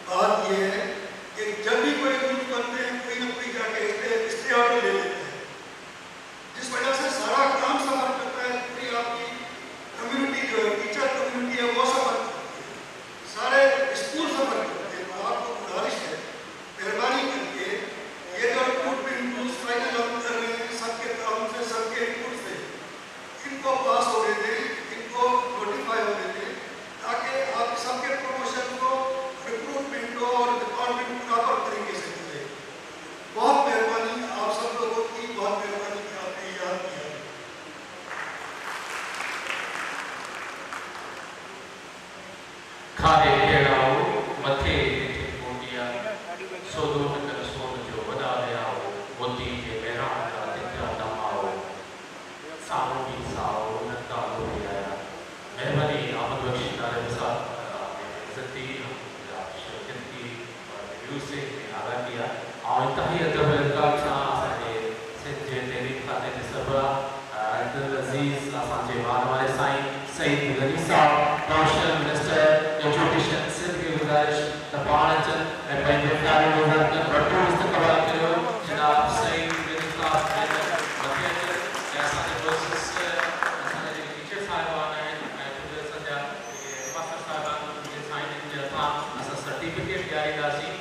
बात यह है कि जब भी कोई रूल बनते हैं कोई ना कोई जाके स्टे ऑर्डर ले लेते हैं, जिस वजह से सारा काम सफर करता है। पूरी आपकी कम्युनिटी जो है, टीचर कम्युनिटी है, वो सफर करती है, सारे स्कूल सफर करते हैं। तो आपको गुजारिश है मेहरबानी करके ये जो रिक्रूटमेंट रूल्स फाइनल हम कर रहे हैं सबके ताउन से, सबके इनपुट से, इनको पास होने दें, इनको नोटिफाई होने दें, ताकि आप सबके प्रमोशन को, रिक्रूटमेंट को और डिपार्टमेंट प्रॉपर तरीके से मिले। बहुत मेहरबानी आप सब लोगों की, बहुत मेहरबानी कि आपने याद किया। खादे खेड़ाओ मथे मोटिया सोदो नकर सोन जो वदा आओ मोती के मेहरान का तितरा दमाओ सामो भी साओ नंदा हो गया। मेहरबानी आमद बख्श नारे साहब इज्जती शिरकत की रिव्यू से आगाह किया और इंतहाई अदब इल्काम सा असांजे सिंध जे तहरीक खाते जे सरबराह अब्दुल अजीज असांजे वारे साईं सईद गनी साहब, नेशनल मिनिस्टर एजुकेशन सिंध की गुजारिश त पाण अचनि ऐं पंहिंजे ख़्याल वज़ारत वटो इस्तक़बाल करियो। जनाब सईद गनी साहब मथे अचनि ऐं असांजे प्रोसेस असांजा जेके टीचर साहिबान आहिनि ऐं ख़ुदि असांजा जेके मास्टर साहिबान जे साईं जे हथां असां सर्टिफिकेट ॾियारींदासीं।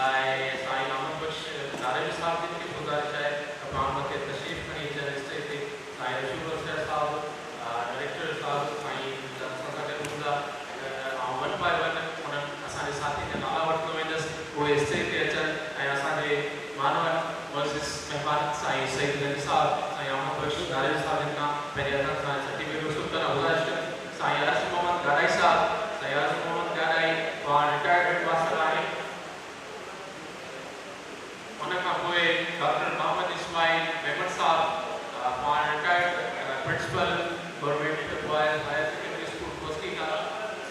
ऐं साईं अहमद बख्श नारेवी साहब जी खे गुज़ारिश आहे त पाण मथे तशरीफ़ खणी अचनि स्टेज ते। साईं रसूल हुसैन साहब डायरेक्टर साहब साईं असां सां गॾु हूंदा ऐं वन बाय वन उन्हनि असांजे साथी जा नाला वठंदो वेंदसि, उहे स्टेज ते अचनि ऐं असांजे मानवन वर्सिस महिमान साईं सईद गनी साहब, साईं अहमद बख्श नारेवी साहब जिन खां पंहिंजे हथनि सां सर्टिफिकेट वसूल करणु गुज़ारिश कनि। साईं अरस मोहम्मद गाॾाई साहब, साईं अरस मोहम्मद गाॾाई पाण रिटायर्ड हेड मास्टर आहिनि। उन खां पोइ डॉक्टर मोहम्मद इस्माइल मेमन साहब, पाण retired principal government boys higher secondary school Koski का।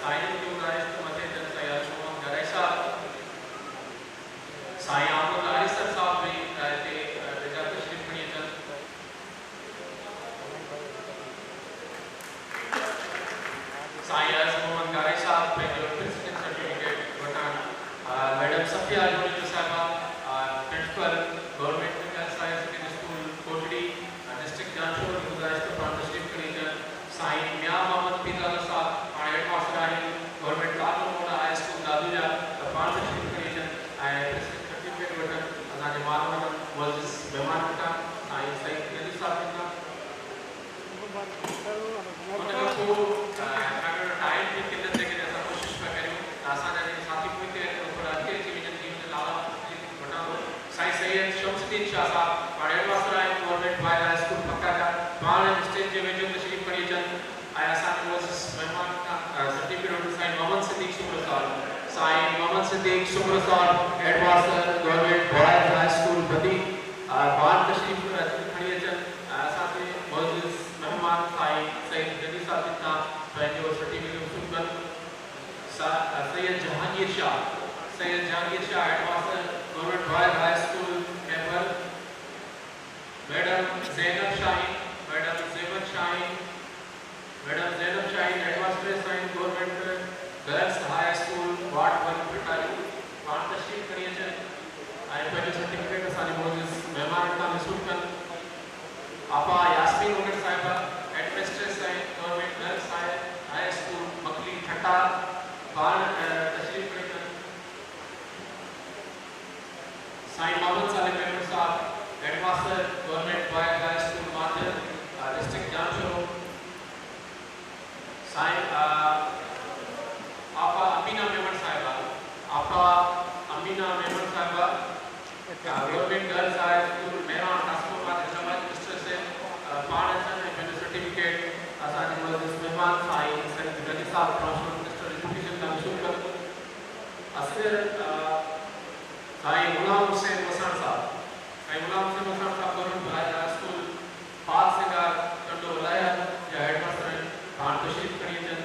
साईं की गुजारिश तो मथे अचनि साईं अरश मोहम्मद गाॾाई साहब। साईं अहमद आरिसर साहब भी हिते वेझा तशरीफ़ खणी अचनि। साईं अरश मोहम्मद गाॾाई साहब पंहिंजो प्रिंसिपल सर्टिफिकेट वठनि। मैडम सफिया जोड़ी साहिबा, principal government girls higher secondary school Kotri district जानपुर की गुजारिश तो पाण तशरीफ़ खणी अचनि। साईं मियां मोहम्मद पीज़ाल साहब पाण हेड मास्टर आहिनि गवर्नमेंट तालीम मोड़ हाई स्कूल दादूजा, त पाण तशरीफ़ खणी अचनि ऐं प्रिंसिपल सर्टिफिकेट वठनि। असांजे मानवन वर्सिस महिमान खां साईं सईद गनी साहब खां। उन खां पोइ अगरि टाइम जी किल्लत जे करे असां कोशिशि पिया करियूं त असांजा जेके साथी पोइ थोरा अॻिते अची वञनि, जीअं हुन नाला वठां थो। साईं सैयद शमसुद्दीन शाह साहब पाण हेड मास्टर आहिनि गवर्नमेंट बॉयज़ हाई स्कूल पक्का जा, पाण स्टेज जे वेझो तशरीफ़ खणी अचनि ऐं असांजे वर्सिस महिमान खां सर्टिफिकेट वठनि। साईं मोहम्मद सिद्दीक़ सूबत साहब, साईं मोहम्मद صدیق شکر صاحب head master government boys high school بدی بان تشریف کھڑی اچن ساتھ معزز مہمان سائیں سید جدید صاحب جتنا پنجو سرٹیفکیٹ حصول کن Syed Jahangir Shah head master government boys high school کیمبر madam Zainab Shaheen head master science government girls high school ward 1 پٹاری وہاں تشریف کری اچن آئی پہلے سرٹیفکیٹ اسانی معزز مہمان کا حصول کن آپا یاسمین اگر صاحبہ administrator science government girls high school Makli Thatta بان تشریف کری کن سائن محمد صالح ممبر صاحب head master government boys high school ماجر ڈسٹرکٹ جامشورو سائن آپا امینہ میمن صاحبہ government girls high school Miran transport Hyderabad district سے پان اچن پنجو سرٹیفکیٹ اسان معزز مہمان سائیں سید غنی صاحب ٹرانسپورٹ منسٹر ایجوکیشن کا حصول کر اصغر سائیں غلام حسین وسان صاحب گورنمنٹ بوائز ہائی اسکول پال سنگار کنڈو ولایت یا ہیڈ ماسٹر ہیں پان تشریف کری اچن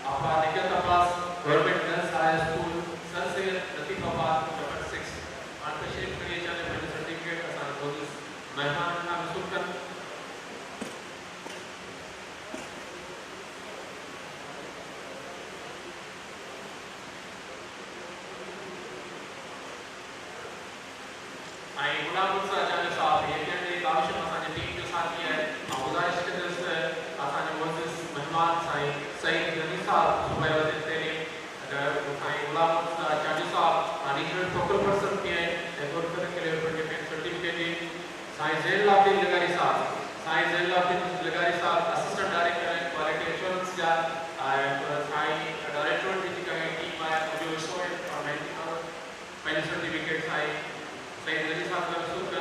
آپا نگہت عباس گورنمنٹ گرلز ہائی اسکول سر سید لطیف آباد نمبر 6 پان تشریف کری اچن پنجو سرٹیفکیٹ اسان معزز مہمان کا حصول کن غلام مرزا جان صاحب یہ کہنے کاوش اسان ٹیم کے ساتھ کیا ہے گزارش کے دل سے اسان معزز مہمان سائیں سید غنی صاحب صوبہ وزیر تعلیم سائیں غلام مرزا جان صاحب ریجنل فوکل پرسن کیا ہے ایکور کریکولر سرٹیفکیٹ سائیں زین العابدین لگاری صاحب اسسٹنٹ ڈائریکٹر ہے کوالٹی ایشورنس کا سائیں ڈائریکٹر جی کا ٹیم ہے جو سو اور مینٹنر پہلے سرٹیفکیٹ سائیں سید غنی صاحب کا حصول کر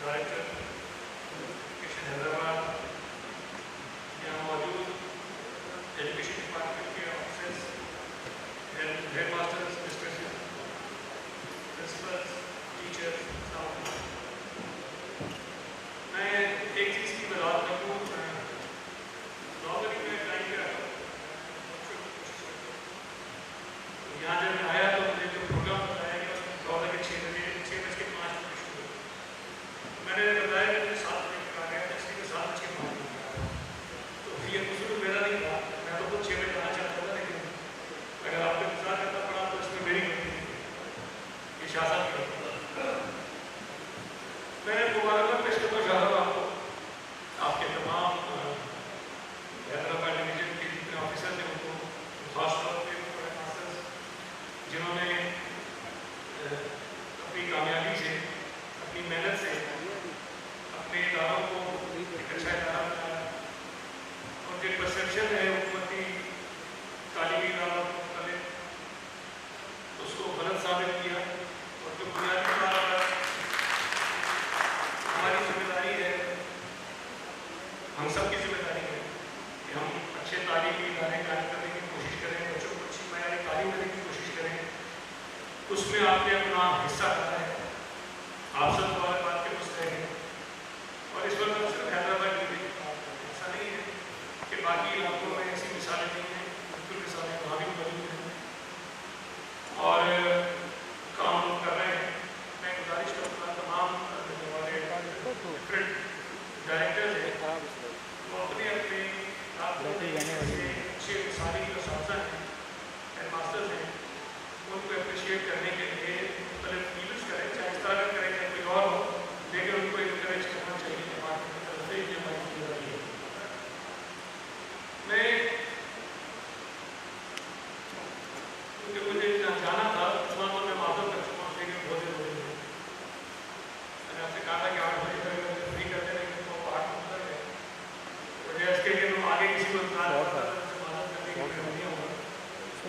Director, Education Hyderabad.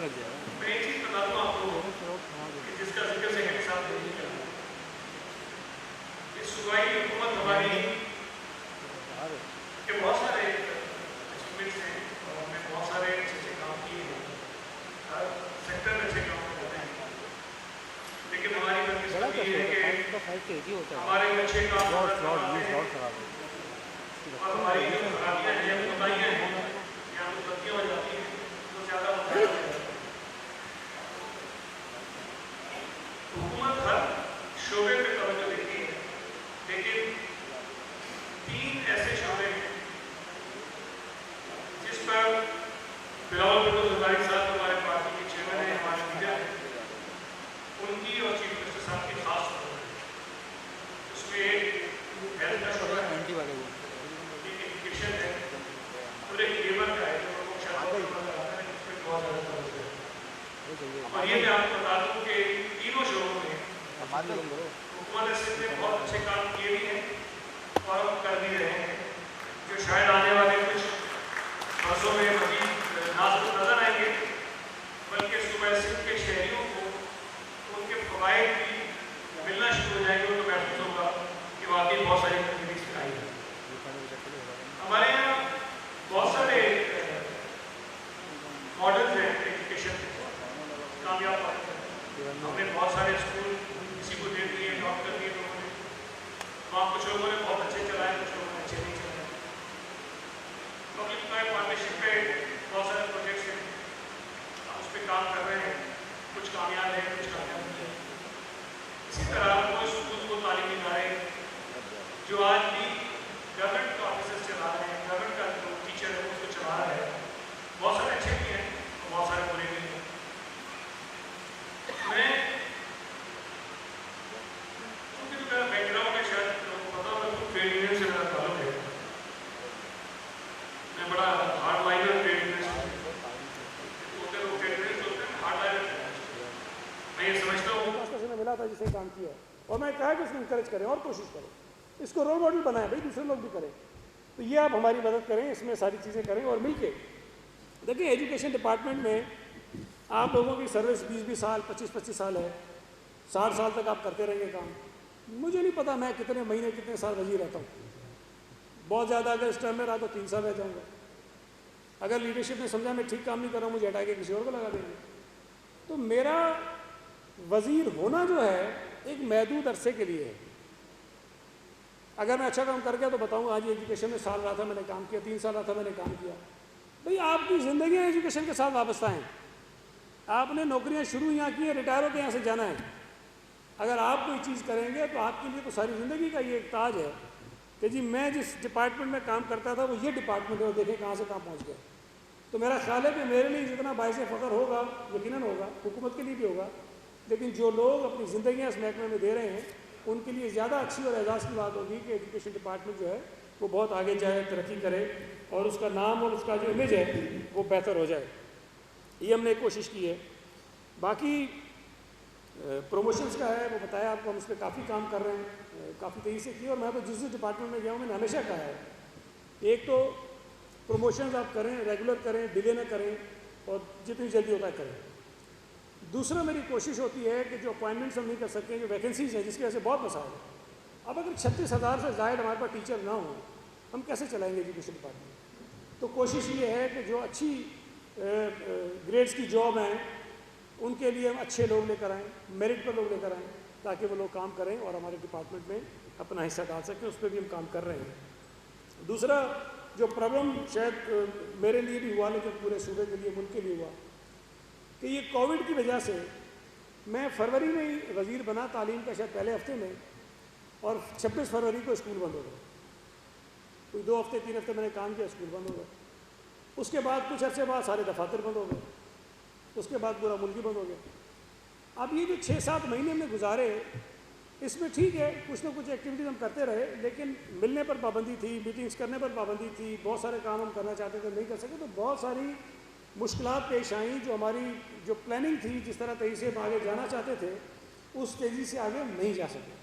मैं एक चीज़ बता दूँ आपको कि जिसका जिक्र सेक्रेटरी साहब ने किया, इस सूबाई हुकूमत हमारी के बहुत सारे अचीवमेंट्स हैं और हमने बहुत सारे अच्छे काम किए हैं, हर सेक्टर में अच्छे काम करते हैं, लेकिन हमारी बदकिस्मती ये है कि हमारे अच्छे काम और हमारी जो खराबियाँ हैं बताइए हैं या तो गलतियाँ हो जाती हैं तो ज़्यादा बताया जाता है। हुकूमत हर शोबे पे तवज्जो देती है, लेकिन 3 ऐसे शोबे हैं जिस पर बिलावल भुट्टो ज़रदारी साहब हमारे पार्टी के चेयरमैन हैं, हमारे लीडर हैं, उनकी और चीफ मिनिस्टर साहब की खास तौर है। उसमें एक हेल्थ का शोबा है, एक एजुकेशन है और एक लेबर का है जो लोग शायद उस पर बहुत ज़्यादा तवज्जो है। और ये मैं आपको बता दूँ कि तीनों शोबों में हुकूमत सिंध ने बहुत अच्छे काम किए भी हैं और हम कर भी रहे हैं, जो शायद आने वाले कुछ वर्षों में मजीद ना सिर्फ नजर आएंगे बल्कि सूबा सिंध के शहरियों को उनके फवायद भी मिलना शुरू हो जाएंगे। उनको महसूस होगा कि वाकई बहुत सारी तकलीफ आई है। हमारे यहाँ बहुत सारे मॉडल्स हैं एजुकेशन के, कामयाब हमने बहुत सारे स्कूल किसी को दे दिए, डॉक्टर दिए लोगों ने, वहाँ कुछ लोगों ने बहुत अच्छे चलाए, कुछ लोगों ने अच्छे नहीं चलाए। पब्लिक प्राइवेट पार्टनरशिप पे बहुत सारे प्रोजेक्ट्स हैं, हम उस पर काम कर रहे हैं, कुछ कामयाब हैं, कुछ कामयाब नहीं है। इसी तरह कोई स्कूल को तालीमी इदारे जो आज भी गवर्नमेंट के ऑफिसर्स चला रहे हैं, गवर्नमेंट का जो टीचर है उसको चला रहा है, बहुत सारे अच्छे भी हैं और बहुत सारे बुरे भी हैं। मैं क्योंकि मेरा बैकग्राउंड है, शायद आपको पता होगा, तो ट्रेड यूनियन से मेरा ताल्लुक है। मैं बड़ा हार्ड लाइनर ट्रेड यूनियन होते हैं, ट्रेड यूनियन होते हैं हार्ड लाइनर। मैं ये समझता हूँ से मिला था जिसे काम किया और मैं कहा कि इसको इंकरेज करें और कोशिश करें, इसको रोल मॉडल बनाएं, भाई दूसरे लोग भी करें। तो ये आप हमारी मदद करें, इसमें सारी चीज़ें करें और मिलके देखिए एजुकेशन डिपार्टमेंट में आप लोगों की सर्विस 20-20 साल 25-25 साल है, 60 साल तक आप करते रहेंगे काम। मुझे नहीं पता मैं कितने महीने कितने साल वजीर रहता हूँ, बहुत ज़्यादा अगर इस टाइम में रहा तो 3 साल रह जाऊँगा। अगर लीडरशिप ने समझा मैं ठीक काम नहीं कर रहा हूँ, मुझे हटा के किसी और को लगा देंगे। तो मेरा वज़ीर होना जो है एक महदूद अरसे के लिए है। अगर मैं अच्छा काम कर गया तो बताऊँगा आज एजुकेशन में साल रहा था मैंने काम किया, 3 साल रहा था मैंने काम किया। भाई आपकी ज़िंदगी एजुकेशन के साथ वाबस्ता हैं, आपने नौकरियां शुरू यहाँ की हैं, रिटायर होकर यहाँ से जाना है। अगर आप कोई चीज़ करेंगे तो आपके लिए तो सारी ज़िंदगी का ये एक ताज है कि जी मैं जिस डिपार्टमेंट में काम करता था वो ये डिपार्टमेंट है और देखें कहाँ से कहाँ पहुँच गया। तो मेरा ख्याल है कि मेरे लिए जितना बायस फ़ख्र होगा यकीनन होगा, हुकूमत के लिए भी होगा, लेकिन जो लोग अपनी ज़िंदगियाँ इस महकमे में दे रहे हैं उनके लिए ज़्यादा अच्छी और एजाज़ की बात होगी कि एजुकेशन डिपार्टमेंट जो है वो बहुत आगे जाए, तरक्की करे और उसका नाम और उसका जो इमेज है वो बेहतर हो जाए। ये हमने कोशिश की है। बाकी प्रमोशंस का है वो बताया आपको, हम इस पर काफ़ी काम कर रहे हैं, काफ़ी तेज़ी से किए। और मैं तो जिस डिपार्टमेंट में गया हूँ मैंने हमेशा कहा है, एक तो प्रमोशंस आप करें, रेगुलर करें, डिले न करें और जितनी जल्दी होता है करें। दूसरा मेरी कोशिश होती है कि जो अपॉइंटमेंट्स हम नहीं कर सकते, जो वैकेंसीज हैं जिसकी वजह से बहुत मसाइल है। अब अगर 36,000 से ज़ायद हमारे पास टीचर ना हो, हम कैसे चलाएंगे एजुकेशन डिपार्टमेंट? तो कोशिश ये है कि जो अच्छी ग्रेड्स की जॉब हैं उनके लिए हम अच्छे लोग लेकर आएँ, मेरिट पर लोग लेकर आएँ, ताकि वो लोग काम करें और हमारे डिपार्टमेंट में अपना हिस्सा डाल सकें। उस पर भी हम काम कर रहे हैं। दूसरा जो प्रॉब्लम शायद मेरे लिए भी हुआ लेकिन पूरे सूबे के लिए, मुल्क के लिए हुआ, कि ये कोविड की वजह से मैं फरवरी में ही वज़ीर बना तालीम का, शायद पहले हफ्ते में, और 26 फरवरी को स्कूल बंद हो गए। कोई 2 हफ्ते 3 हफ्ते मैंने काम किया, स्कूल बंद हो गए। उसके बाद कुछ अर्से बाद सारे दफातर बंद हो गए, उसके बाद पूरा मुल्क ही बंद हो गया। अब ये जो 6-7 महीने हमने गुजारे, इसमें ठीक है कुछ ना कुछ एक्टिविटीज़ हम करते रहे, लेकिन मिलने पर पाबंदी थी, मीटिंग्स करने पर पाबंदी थी, बहुत सारे काम हम करना चाहते थे नहीं कर सके। तो बहुत सारी मुश्किलात पेश आई। जो हमारी जो प्लानिंग थी, जिस तरह तेज़ी से हम आगे जाना चाहते थे, उस तेज़ी से आगे हम नहीं जा सके।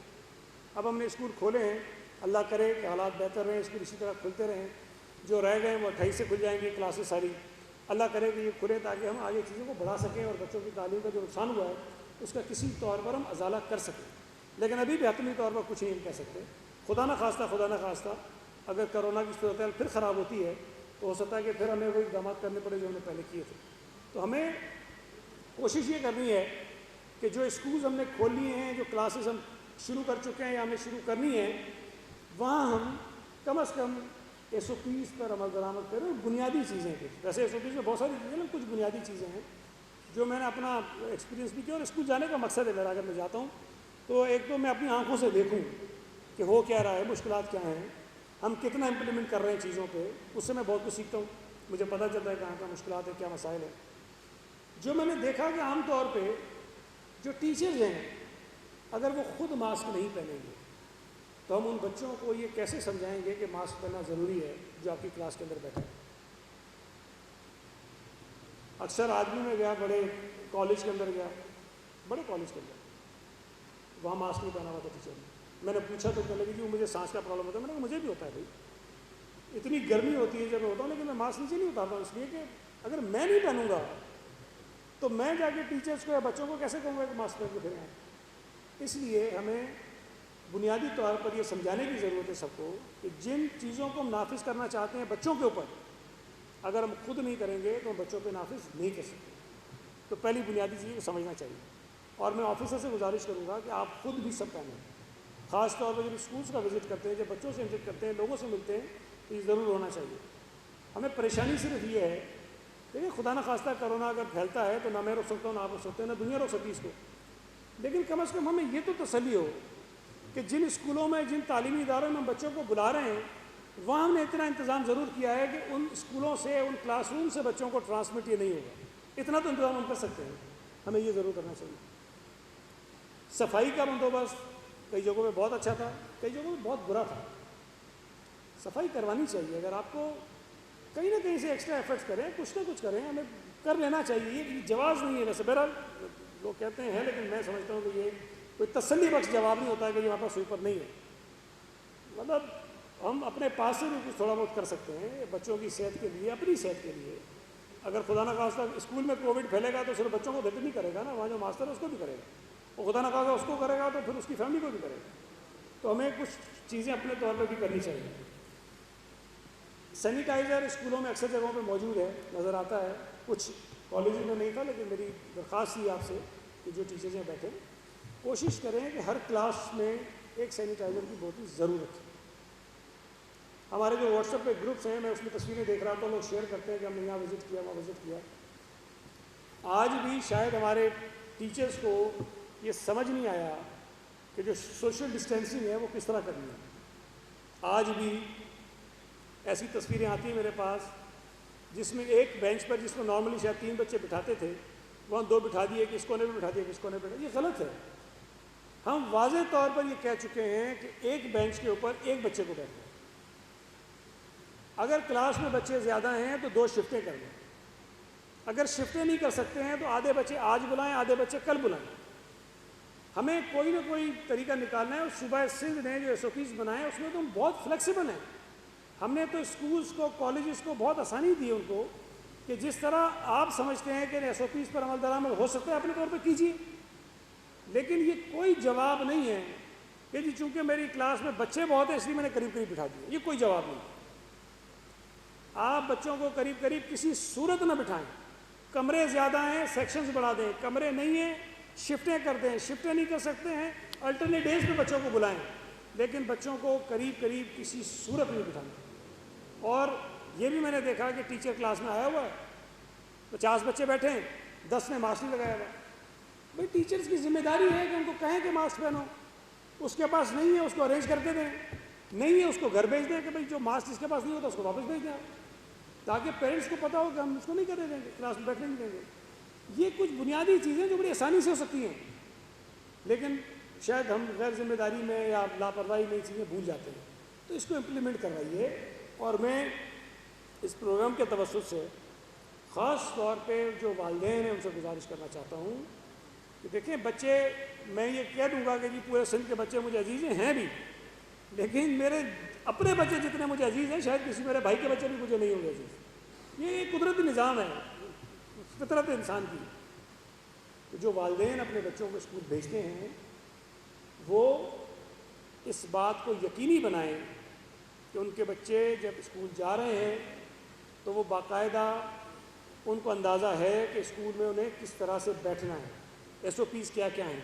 अब हमने स्कूल खोले हैं, अल्लाह करे कि हालात बेहतर रहें, स्कूल इसी तरह खुलते रहें। जो रह गए वो 28 से खुल जाएंगी क्लासेस सारी, اللہ کرے کہ یہ کھلے تاکہ ہم آگے چیزوں کو بڑھا سکیں اور بچوں کی تعلیم کا جو نقصان ہوا ہے اس کا کسی طور پر ہم ازالہ کر سکیں. لیکن ابھی بھی حتمی طور پر کچھ نہیں کہہ سکتے. خدا نہ خواستہ اگر کرونا کی صورتحال پھر خراب ہوتی ہے تو ہو سکتا ہے کہ پھر ہمیں وہی اقدامات کرنے پڑے جو ہم نے پہلے کیے تھے. تو ہمیں کوشش یہ کرنی ہے کہ جو اسکولز ہم نے کھول لیے ہیں, جو کلاسز ہم شروع کر چکے ہیں یا ہمیں شروع کرنی ہے, وہاں ہم کم از کم SOPs پر عمل درآمد کریں. بنیادی چیزیں کچھ, ویسے SOPs میں بہت ساری چیزیں ہیں, کچھ بنیادی چیزیں ہیں جو میں نے اپنا ایکسپیرینس بھی کیا. اور اسکول جانے کا مقصد ہے میرا, اگر میں جاتا ہوں تو ایک تو میں اپنی آنکھوں سے دیکھوں کہ ہو کیا رہا ہے, مشکلات کیا ہیں, ہم کتنا امپلیمنٹ کر رہے ہیں چیزوں پہ. اس سے میں بہت کچھ سیکھتا ہوں, مجھے پتہ چلتا ہے کہاں کہاں مشکلات ہیں, کیا مسائل ہیں. جو میں نے دیکھا کہ عام طور پہ جو ٹیچرز ہیں اگر وہ خود ماسک نہیں پہنیں گے تو ہم ان بچوں کو یہ کیسے سمجھائیں گے کہ ماسک پہننا ضروری ہے جو آپ کی کلاس کے اندر بیٹھا ہے. اکثر آدمی میں گیا, بڑے کالج کے اندر گیا, بڑے کالج کے اندر, وہاں ماسک نہیں پہنا ہوا تھا ٹیچر نے. میں نے پوچھا تو کہنے لگی کہ مجھے سانس کا پرابلم ہوتا ہے. میں نے کہا مجھے بھی ہوتا ہے بھائی, اتنی گرمی ہوتی ہے جب میں ہوتا ہوں, لیکن میں ماسک نیچے نہیں اتارتا ہوں اس لیے کہ اگر میں نہیں پہنوں گا تو میں جا کے ٹیچرس کو یا بچوں کو کیسے کہوں گا کہ ماسک پہن کے پھریں. اس لیے ہمیں بنیادی طور پر یہ سمجھانے کی ضرورت ہے سب کو کہ جن چیزوں کو ہم نافذ کرنا چاہتے ہیں بچوں کے اوپر, اگر ہم خود نہیں کریں گے تو ہم بچوں پہ نافذ نہیں کر سکتے. تو پہلی بنیادی چیز کو سمجھنا چاہیے. اور میں آفیسر سے گزارش کروں گا کہ آپ خود بھی سب پہنیں, خاص طور پر جب اسکولس کا وزٹ کرتے ہیں, جب بچوں سے انٹریکٹ کرتے ہیں, لوگوں سے ملتے ہیں, تو یہ ضرور ہونا چاہیے. ہمیں پریشانی صرف یہ ہے کہ خدا نہ خواستہ کرونا اگر پھیلتا ہے تو نہ میں روک سکتا ہوں, نہ آپ روک سکتے ہیں, نہ دنیا روک سکتی اس کو. لیکن کم از کم ہمیں یہ تو تسلی ہو کہ جن اسکولوں میں, جن تعلیمی اداروں میں ہم بچوں کو بلا رہے ہیں, وہاں ہم نے اتنا انتظام ضرور کیا ہے کہ ان اسکولوں سے, ان کلاس روم سے بچوں کو ٹرانسمٹ یہ نہیں ہوگا. اتنا تو انتظام ہم کر سکتے ہیں, ہمیں یہ ضرور کرنا چاہیے. صفائی کا بندوبست کئی جگہوں پہ بہت اچھا تھا, کئی جگہوں پہ بہت برا تھا. صفائی کروانی چاہیے. اگر آپ کو کہیں نہ کہیں سے ایکسٹرا ایفرٹس کریں, کچھ نہ کچھ کریں, ہمیں کر لینا چاہیے. یہ جواز نہیں ہے ویسے, بہرحال لوگ کہتے ہیں لیکن میں سمجھتا ہوں کہ یہ کوئی تسلی بخش جواب نہیں ہوتا ہے کہ یہ وہاں پر سوئپر نہیں ہے. مطلب ہم اپنے پاس سے بھی کچھ تھوڑا بہت کر سکتے ہیں بچوں کی صحت کے لیے, اپنی صحت کے لیے. اگر خدا نہ خواستہ اسکول میں کووڈ پھیلے گا تو صرف بچوں کو بہتر نہیں کرے گا نا, وہاں جو ماسٹر ہے اس کو بھی کرے گا, اور خدا نہ خواستہ اس کو کرے گا تو پھر اس کی فیملی کو بھی کرے گا. تو ہمیں کچھ چیزیں اپنے طور پہ بھی کرنی چاہیے. سینیٹائزر اسکولوں میں اکثر جگہوں پہ موجود ہے, نظر آتا ہے. کچھ کالجز میں نہیں تھا, لیکن میری درخواست تھی آپ سے کہ جو ٹیچرز ہیں بیٹھے, کوشش کریں کہ ہر کلاس میں ایک سینیٹائزر کی بوتل ضرور رکھیں. ہمارے جو واٹس ایپ پہ گروپس ہیں, میں اس میں تصویریں دیکھ رہا تھا, لوگ شیئر کرتے ہیں کہ ہم نے یہاں وزٹ کیا, وہاں وزٹ کیا. آج بھی شاید ہمارے ٹیچرز کو یہ سمجھ نہیں آیا کہ جو سوشل ڈسٹینسنگ ہے وہ کس طرح کرنی ہے. آج بھی ایسی تصویریں آتی ہیں میرے پاس جس میں ایک بینچ پر, جس میں نارملی شاید 3 بچے بٹھاتے تھے, وہاں 2 بٹھا دیے, کہ اس کونے پہ بٹھا دیے, کہ اس کونے پہ. یہ غلط ہے. ہم واضح طور پر یہ کہہ چکے ہیں کہ ایک بینچ کے اوپر ایک بچے کو بیٹھنا ہے. اگر کلاس میں بچے زیادہ ہیں تو 2 شفٹیں کر لیں. اگر شفٹیں نہیں کر سکتے ہیں تو آدھے بچے آج بلائیں, آدھے بچے کل بلائیں. ہمیں کوئی نہ کوئی طریقہ نکالنا ہے. اور صوبہ سندھ نے جو SOPs بنائے ہیں اس میں تو ہم بہت فلیکسیبل ہیں. ہم نے تو اسکولس کو, کالجز کو بہت آسانی دی ان کو کہ جس طرح آپ سمجھتے ہیں کہ SOPs پر عمل درآمد ہو سکتا ہے اپنے طور پہ کیجیے. لیکن یہ کوئی جواب نہیں ہے کہ جی چونکہ میری کلاس میں بچے بہت ہیں اس لیے میں نے قریب قریب بٹھا دیے. یہ کوئی جواب نہیں. آپ بچوں کو قریب قریب کسی صورت نہ بٹھائیں. کمرے زیادہ ہیں, سیکشنز بڑھا دیں. کمرے نہیں ہیں, شفٹیں کر دیں. شفٹیں نہیں کر سکتے ہیں, الٹرنیٹ ڈیز پہ بچوں کو بلائیں, لیکن بچوں کو قریب قریب کسی صورت نہیں بٹھائیں. اور یہ بھی میں نے دیکھا کہ ٹیچر کلاس میں آیا ہوا ہے, 50 بچے بیٹھے ہیں, 10 نے ماسک نہیں لگایا ہوا. بھائی ٹیچرز کی ذمہ داری ہے کہ ان کو کہیں کہ ماسک پہنو. اس کے پاس نہیں ہے اس کو ارینج کر کے دیں, نہیں ہے اس کو گھر بھیج دیں کہ بھائی جو ماسک جس کے پاس نہیں ہوتا اس کو واپس بھیج دیں, تاکہ پیرنٹس کو پتہ ہو کہ ہم اس کو نہیں کرنے دیں گے, کلاس میں بیٹھنے نہیں دیں گے. یہ کچھ بنیادی چیزیں جو بڑی آسانی سے ہو سکتی ہیں, لیکن شاید ہم غیر ذمہ داری میں یا لاپرواہی میں یہ چیزیں بھول جاتے ہیں. تو اس کو امپلیمنٹ کروائیے. اور میں اس پروگرام کے توسط سے خاص طور پہ جو والدین ہیں ان سے گزارش کرنا چاہتا ہوں کہ دیکھیں بچے, میں یہ کہہ دوں گا کہ جی پورے سندھ کے بچے مجھے عزیز ہیں بھی, لیکن میرے اپنے بچے جتنے مجھے عزیز ہیں شاید کسی میرے بھائی کے بچے بھی مجھے نہیں ہوں گے عزیز. یہ ایک قدرتی نظام ہے، فطرت انسان کی. تو جو والدین اپنے بچوں کو اسکول بھیجتے ہیں وہ اس بات کو یقینی بنائیں کہ ان کے بچے جب اسکول جا رہے ہیں تو وہ باقاعدہ ان کو اندازہ ہے کہ اسکول میں انہیں کس طرح سے بیٹھنا ہے، ایس او پیز کیا کیا ہیں،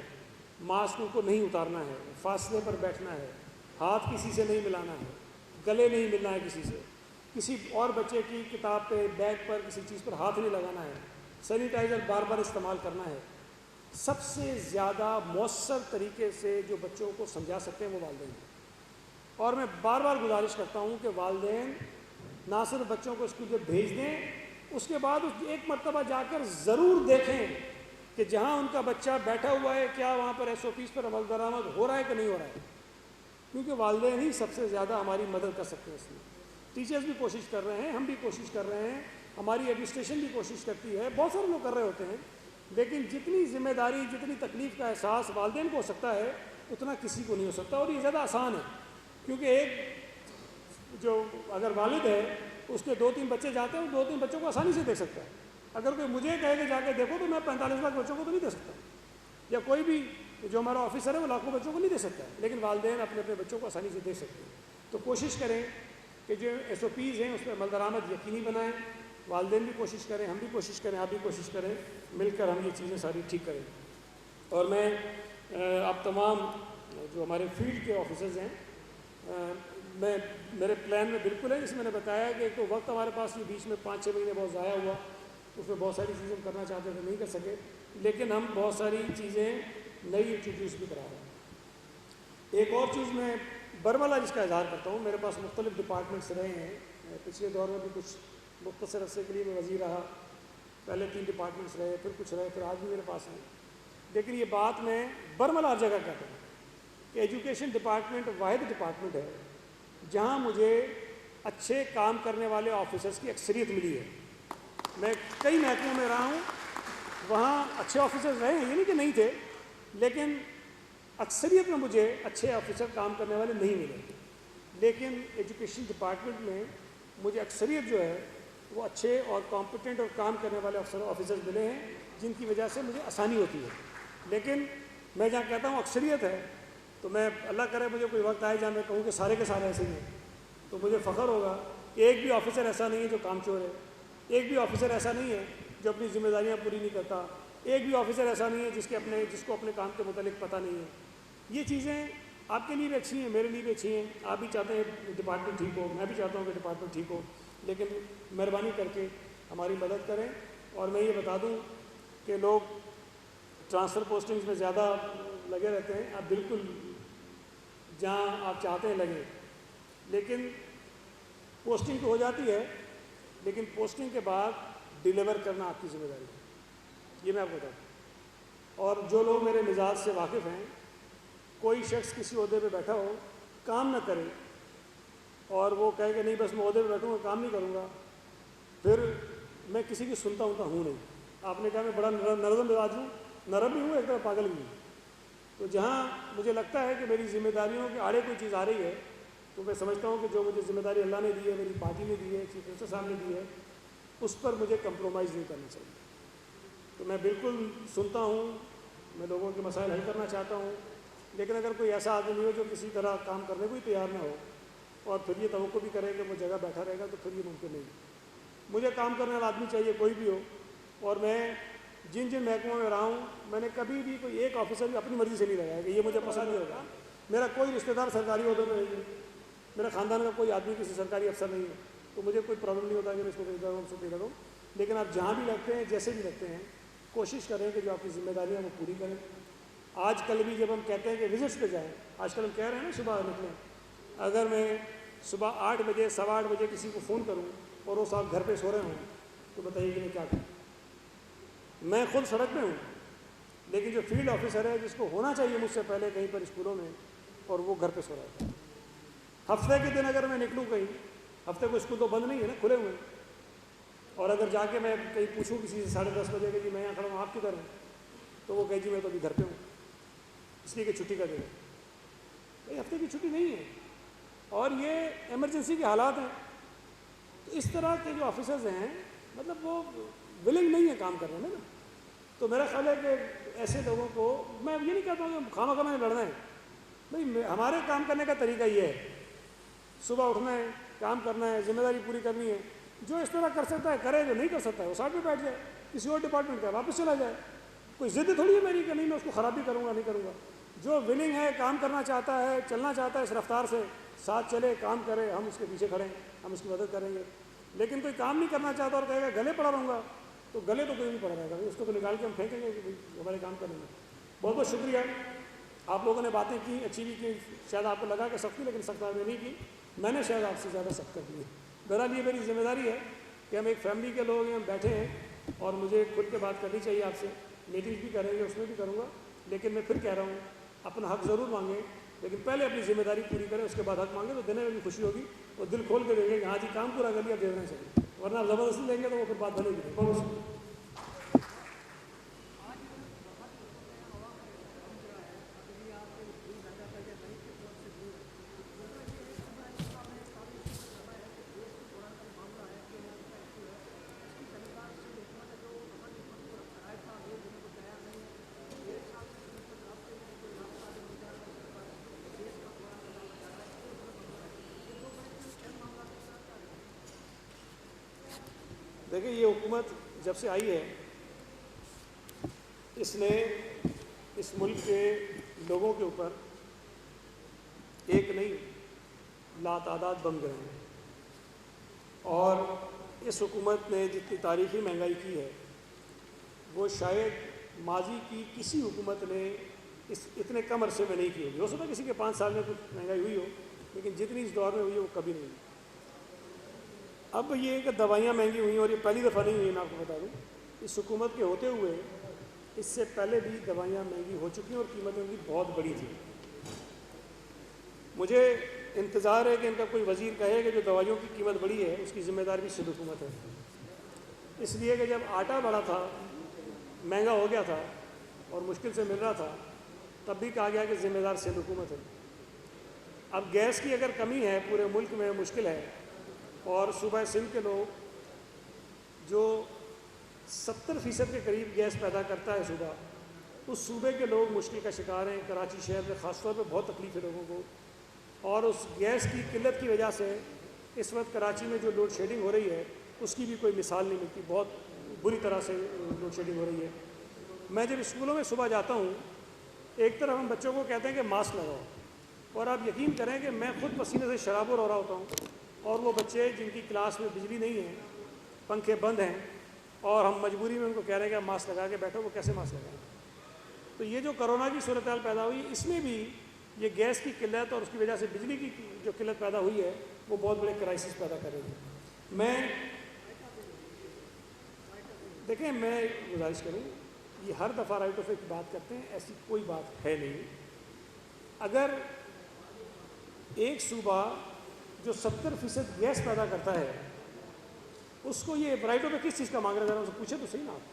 ماسک ان کو نہیں اتارنا ہے، فاصلے پر بیٹھنا ہے، ہاتھ کسی سے نہیں ملانا ہے، گلے نہیں ملنا ہے کسی سے، کسی اور بچے کی کتاب پہ، بیگ پر، کسی چیز پر ہاتھ نہیں لگانا ہے، سینیٹائزر بار بار استعمال کرنا ہے. سب سے زیادہ مؤثر طریقے سے جو بچوں کو سمجھا سکتے ہیں وہ والدین ہیں. اور میں بار بار گزارش کرتا ہوں کہ والدین نہ صرف بچوں کو اسکول جب بھیج دیں، اس کے بعد ایک مرتبہ جا کر ضرور دیکھیں کہ جہاں ان کا بچہ بیٹھا ہوا ہے کیا وہاں پر ایس او پیز پر عمل درآمد ہو رہا ہے کہ نہیں ہو رہا ہے، کیونکہ والدین ہی سب سے زیادہ ہماری مدد کر سکتے ہیں. اس میں ٹیچرز بھی کوشش کر رہے ہیں، ہم بھی کوشش کر رہے ہیں، ہماری ایڈمنسٹریشن بھی کوشش کرتی ہے، بہت سارے لوگ کر رہے ہوتے ہیں، لیکن جتنی ذمہ داری، جتنی تکلیف کا احساس والدین کو ہو سکتا ہے اتنا کسی کو نہیں ہو سکتا. اور یہ زیادہ آسان ہے، کیونکہ ایک جو اگر والد ہے اس کے 2-3 بچے جاتے ہیں، وہ 2-3 بچوں کو آسانی سے دیکھ سکتا ہے. اگر کوئی مجھے کہے کہ جا کے دیکھو تو میں 45 لاکھ بچوں کو تو نہیں دے سکتا، یا کوئی بھی جو ہمارا آفیسر ہے وہ لاکھوں بچوں کو نہیں دے سکتا ہے، لیکن والدین اپنے اپنے بچوں کو آسانی سے دے سکتے ہیں. تو کوشش کریں کہ جو ایس او پیز ہیں اس پہ عمل درآمد یقینی بنائیں. والدین بھی کوشش کریں، ہم بھی کوشش کریں، آپ بھی کوشش کریں، مل کر ہم یہ چیزیں ساری ٹھیک کریں. اور میں آپ تمام جو ہمارے فیلڈ کے آفیسرز ہیں، میں میرے پلان میں بالکل ہے، جس میں نے بتایا کہ ایک تو وقت ہمارے پاس یہ بیچ میں 5-6 مہینے بہت ضائع ہوا، اس میں بہت ساری چیزیں ہم کرنا چاہتے تھے نہیں کر سکے، لیکن ہم بہت ساری چیزیں نئی انٹروڈیوس بھی کرا رہے ہیں. ایک اور چیز میں برملا جس کا اظہار کرتا ہوں، میرے پاس مختلف ڈپارٹمنٹس رہے ہیں، پچھلے دور میں بھی کچھ مختصر عرصے کے لیے میں وزیر رہا، پہلے 3 ڈپارٹمنٹس رہے، پھر کچھ رہے، پھر آج بھی میرے پاس ہیں. لیکن یہ بات میں برملا ہر جگہ کہتا ہوں کہ ایجوکیشن ڈپارٹمنٹ واحد ڈپارٹمنٹ ہے جہاں مجھے اچھے کام کرنے والے آفیسرز کی اکثریت ملی ہے. میں کئی محکموں میں رہا ہوں، وہاں اچھے آفیسرز رہے ہیں، یہ نہیں کہ نہیں تھے، لیکن اکثریت میں مجھے اچھے آفیسر کام کرنے والے نہیں ملے. لیکن ایجوکیشن ڈپارٹمنٹ میں مجھے اکثریت جو ہے وہ اچھے اور کمپیٹنٹ اور کام کرنے والے آفیسرز ملے ہیں، جن کی وجہ سے مجھے آسانی ہوتی ہے. لیکن میں جہاں کہتا ہوں اکثریت ہے، تو میں اللہ کرے مجھے کوئی وقت آئے جہاں میں کہوں کہ سارے کے سارے ایسے ہی ہیں، تو مجھے فخر ہوگا کہ ایک بھی آفیسر ایسا نہیں ہے جو کام چور ہے، ایک بھی آفیسر ایسا نہیں ہے جو اپنی ذمہ داریاں پوری نہیں کرتا، ایک بھی آفیسر ایسا نہیں ہے جس کو اپنے کام کے متعلق پتہ نہیں ہے. یہ چیزیں آپ کے لیے بھی اچھی ہیں، میرے لیے بھی اچھی ہیں. آپ بھی چاہتے ہیں ڈپارٹمنٹ ٹھیک ہو، میں بھی چاہتا ہوں کہ ڈپارٹمنٹ ٹھیک ہو، لیکن مہربانی کر کے ہماری مدد کریں. اور میں یہ بتا دوں کہ لوگ ٹرانسفر پوسٹنگز میں زیادہ لگے رہتے ہیں. آپ بالکل جہاں آپ چاہتے ہیں لگیں، لیکن پوسٹنگ تو ہو جاتی ہے، لیکن پوسٹنگ کے بعد ڈیلیور کرنا آپ کی ذمہ داری ہے، یہ میں آپ کو بتاتا ہوں. اور جو لوگ میرے مزاج سے واقف ہیں، کوئی شخص کسی عہدے پہ بیٹھا ہو، کام نہ کرے اور وہ کہے کہ نہیں بس میں عہدے پہ بیٹھوں گا، کام نہیں کروں گا، پھر میں کسی کی سنتا ہوں نہیں. آپ نے کہا میں بڑا نرم مزاج ہوں، نرم بھی ہوں، ایک طرح پاگل بھی ہوں. تو جہاں مجھے لگتا ہے کہ میری ذمہ داریوں کے آڑے کوئی چیز آ رہی ہے، تو میں سمجھتا ہوں کہ جو مجھے ذمہ داری اللہ نے دی ہے، میری پارٹی نے دی ہے، چیف منسٹر صاحب نے دی ہے، اس پر مجھے کمپرومائز نہیں کرنا چاہیے. تو میں بالکل سنتا ہوں، میں لوگوں کے مسائل حل کرنا چاہتا ہوں، لیکن اگر کوئی ایسا آدمی ہو جو کسی طرح کام کرنے کو ہی تیار نہ ہو اور پھر یہ توقع بھی کرے کہ وہ جگہ بیٹھا رہے گا، تو پھر یہ ممکن نہیں. مجھے کام کرنے والا آدمی چاہیے، کوئی بھی ہو. اور میں جن محکموں میں رہا ہوں، میں نے کبھی بھی کوئی ایک آفیسر بھی اپنی مرضی سے نہیں لگایا کہ یہ مجھے پسند نہیں ہوگا. میرا کوئی رشتہ دار سرکاری عہدے پہ نہیں ہے، میرا خاندان کا کوئی آدمی کسی سرکاری افسر نہیں ہے، تو مجھے کوئی پرابلم نہیں ہوتا کہ میں اس کو بھیج دوں، اس کو بھیج دوں. لیکن آپ جہاں بھی لگتے ہیں، جیسے بھی لگتے ہیں، کوشش کریں کہ جو آپ کی ذمہ داریاں وہ پوری کریں. آج کل بھی جب ہم کہتے ہیں کہ وزٹس پہ جائیں، آج کل ہم کہہ رہے ہیں نا صبح نکلیں، اگر میں صبح 8 بجے 8:15 بجے کسی کو فون کروں اور وہ صاحب گھر پہ سو رہے ہوں، تو بتائیے کہ میں کیا کروں. میں خود سڑک پہ ہوں، لیکن جو فیلڈ آفیسر ہے جس کو ہونا چاہیے مجھ سے پہلے کہیں پر اسکولوں میں، اور وہ گھر پہ سو رہا ہے. ہفتے کے دن اگر میں نکلوں کہیں، ہفتے کو اسکول تو بند نہیں ہے نا، کھلے ہوئے ہیں، اور اگر جا کے میں کہیں پوچھوں کسی سے 10:30 بجے کہ جی میں یہاں کھڑا ہوں، آپ کدھر ہیں، تو وہ کہے جی میں تو ابھی گھر پہ ہوں، اس لیے کہ چھٹی کا دن ہے. بھائی ہفتے کی چھٹی نہیں ہے، اور یہ ایمرجنسی کے حالات ہیں. تو اس طرح کے جو آفیسرز ہیں مطلب وہ ولنگ نہیں ہے کام کرنے میں نا. تو میرا خیال ہے کہ ایسے لوگوں کو میں یہ نہیں کہتا ہوں کہ خواہ میں لڑنا ہے بھائی. ہمارے کام کرنے کا طریقہ یہ ہے صبح اٹھنا ہے, کام کرنا ہے, ذمہ داری پوری کرنی ہے. جو اس طرح کر سکتا ہے کرے, جو نہیں کر سکتا ہے وہ ساتھ میں بیٹھ جائے, کسی اور ڈپارٹمنٹ کا واپس چلا جائے. کوئی ضد تھوڑی ہے میری کہ نہیں میں اس کو خرابی کروں گا, نہیں کروں گا. جو ولنگ ہے, کام کرنا چاہتا ہے, چلنا چاہتا ہے اس رفتار سے, ساتھ چلے, کام کرے, ہم اس کے پیچھے کھڑے ہیں, ہم اس کی مدد کریں گے. لیکن کوئی کام نہیں کرنا چاہتا اور کہے گا گلے پڑا رہوں گا, تو گلے تو کوئی نہیں پڑا رہے گا, اس کو تو نکال کے ہم پھینکیں گے کہ ہمارے کام کریں گے. بہت بہت شکریہ. آپ لوگوں نے باتیں کی, اچھی بھی کی, شاید آپ کو لگا کہ سختی, لیکن سخت آپ نے نہیں کی, میں نے شاید آپ سے زیادہ سخت کر دی ہے. بہرحال یہ میری ذمہ داری ہے کہ ہم ایک فیملی کے لوگ ہیں, ہم بیٹھے ہیں اور مجھے کھل کے بات کرنی چاہیے آپ سے. میٹنگ بھی کریں گے, اس میں بھی کروں گا, لیکن میں پھر کہہ رہا ہوں اپنا حق ضرور مانگیں, لیکن پہلے اپنی ذمہ داری پوری کریں, اس کے بعد حق مانگیں تو دینے میں بھی خوشی ہوگی اور دل کھول کے دیں گے کہ ہاں جی کام پورا کر لیا, دے دینا چاہیے. ورنہ آپ زبردستی لیں گے تو وہ پھر بات بنے گی نہیں. بہت شکریہ. دیکھیں یہ حکومت جب سے آئی ہے اس نے اس ملک کے لوگوں کے اوپر ایک نہیں لاتعداد بم گرے ہیں, اور اس حکومت نے جتنی تاریخی مہنگائی کی ہے وہ شاید ماضی کی کسی حکومت نے اس اتنے کم عرصے میں نہیں کی ہوگی. ہو سکتا ہے کسی کے 5 سال میں کچھ مہنگائی ہوئی ہو, لیکن جتنی اس دور میں ہوئی ہے وہ کبھی نہیں. اب یہ کہ دوائیاں مہنگی ہوئی ہیں, اور یہ پہلی دفعہ نہیں ہوئی, میں آپ کو بتا دوں اس حکومت کے ہوتے ہوئے اس سے پہلے بھی دوائیاں مہنگی ہو چکی ہیں اور قیمتیں ان کی بہت بڑی تھیں. مجھے انتظار ہے کہ ان کا کوئی وزیر کہے کہ جو دوائیوں کی قیمت بڑی ہے اس کی ذمہ دار بھی سندھ حکومت ہے. اس لیے کہ جب آٹا بڑا تھا, مہنگا ہو گیا تھا اور مشکل سے مل رہا تھا, تب بھی کہا گیا کہ ذمہ دار سندھ حکومت ہے. اب گیس کی اگر کمی ہے پورے ملک میں, مشکل ہے, اور صوبہ سندھ کے لوگ جو 70% کے قریب گیس پیدا کرتا ہے صوبہ, اس صوبے کے لوگ مشکل کا شکار ہیں. کراچی شہر میں خاص طور پہ بہت تکلیف ہے لوگوں کو, اور اس گیس کی قلت کی وجہ سے اس وقت کراچی میں جو لوڈ شیڈنگ ہو رہی ہے اس کی بھی کوئی مثال نہیں ملتی. بہت بری طرح سے لوڈ شیڈنگ ہو رہی ہے. میں جب اسکولوں میں صبح جاتا ہوں, ایک طرف ہم بچوں کو کہتے ہیں کہ ماسک لگاؤ, اور آپ یقین کریں کہ میں خود پسینے سے شرابور ہو رہا ہوتا ہوں, اور وہ بچے جن کی کلاس میں بجلی نہیں ہے, پنکھے بند ہیں, اور ہم مجبوری میں ان کو کہہ رہے ہیں کہ آپ ماسک لگا کے بیٹھو, وہ کیسے ماسک لگائیں. تو یہ جو کرونا کی صورتحال پیدا ہوئی, اس میں بھی یہ گیس کی قلت اور اس کی وجہ سے بجلی کی جو قلت پیدا ہوئی ہے وہ بہت بڑے کرائسس پیدا کر رہی ہے. میں دیکھیں میں گزارش کروں, یہ ہر دفعہ رائٹ آف کی بات کرتے ہیں, ایسی کوئی بات ہے نہیں. اگر ایک صوبہ جو 70% گیس پیدا کرتا ہے اس کو یہ رائٹ آف کس چیز کا مانگ رہا ہے, ذرا ان سے پوچھے تو صحیح نا. آپ